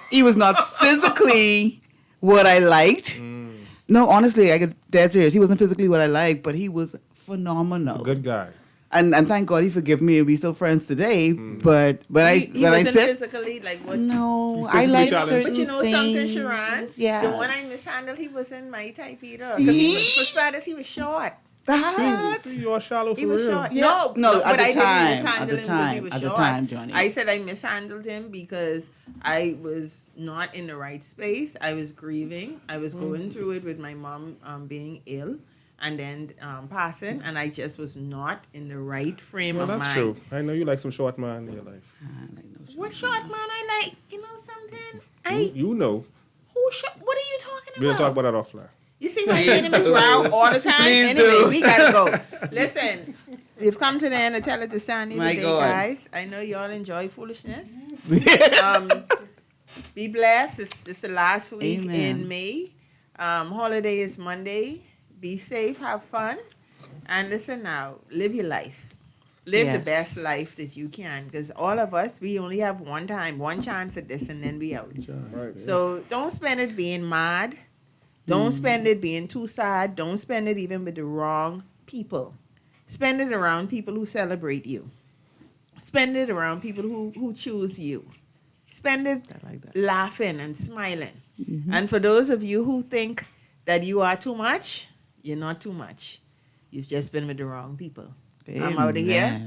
he was not physically what I liked. No, honestly, I get dead serious. He wasn't physically what I liked, but he was phenomenal. He's a good guy. And thank God he forgave me and we still friends today. But when He I wasn't said physically like what? no, He's I physically like challenged. certain But you know things. something, Sharon? Yeah. The one I mishandled, he wasn't my type either. 'Cause he was, for starters, he was short. That. See, you're shallow for He was real. short. Yeah. No, at but the I time, didn't mishandle at the him because he time, was at the short. time, Johnny. I said I mishandled him because I was not in the right space. I was grieving. I was going through it with my mom being ill and then passing, and I just was not in the right frame Well, of that's mind. true. I know you like some short man in your life. What short man I like? You know something? You know. Who short? What are you talking about? We'll talk about that offline. You see my enemies round all the time? Please Anyway, do. we gotta go. Listen, we've come to the end of Tell It to Stanya My today, God. guys. I know you all enjoy foolishness. Be blessed. It's the last week Amen. in May. Holiday is Monday. Be safe, have fun. And listen now, live your life. Live the Yes. best life that you can. Because all of us, we only have one chance at this, and then we out. Right. So don't spend it being mad. Don't spend it being too sad. Don't spend it even with the wrong people. Spend it around people who celebrate you. Spend it around people who choose you. Spend it laughing and smiling. And for those of you who think that you are too much, you're not too much. You've just been with the wrong people. I'm out of here. Amen.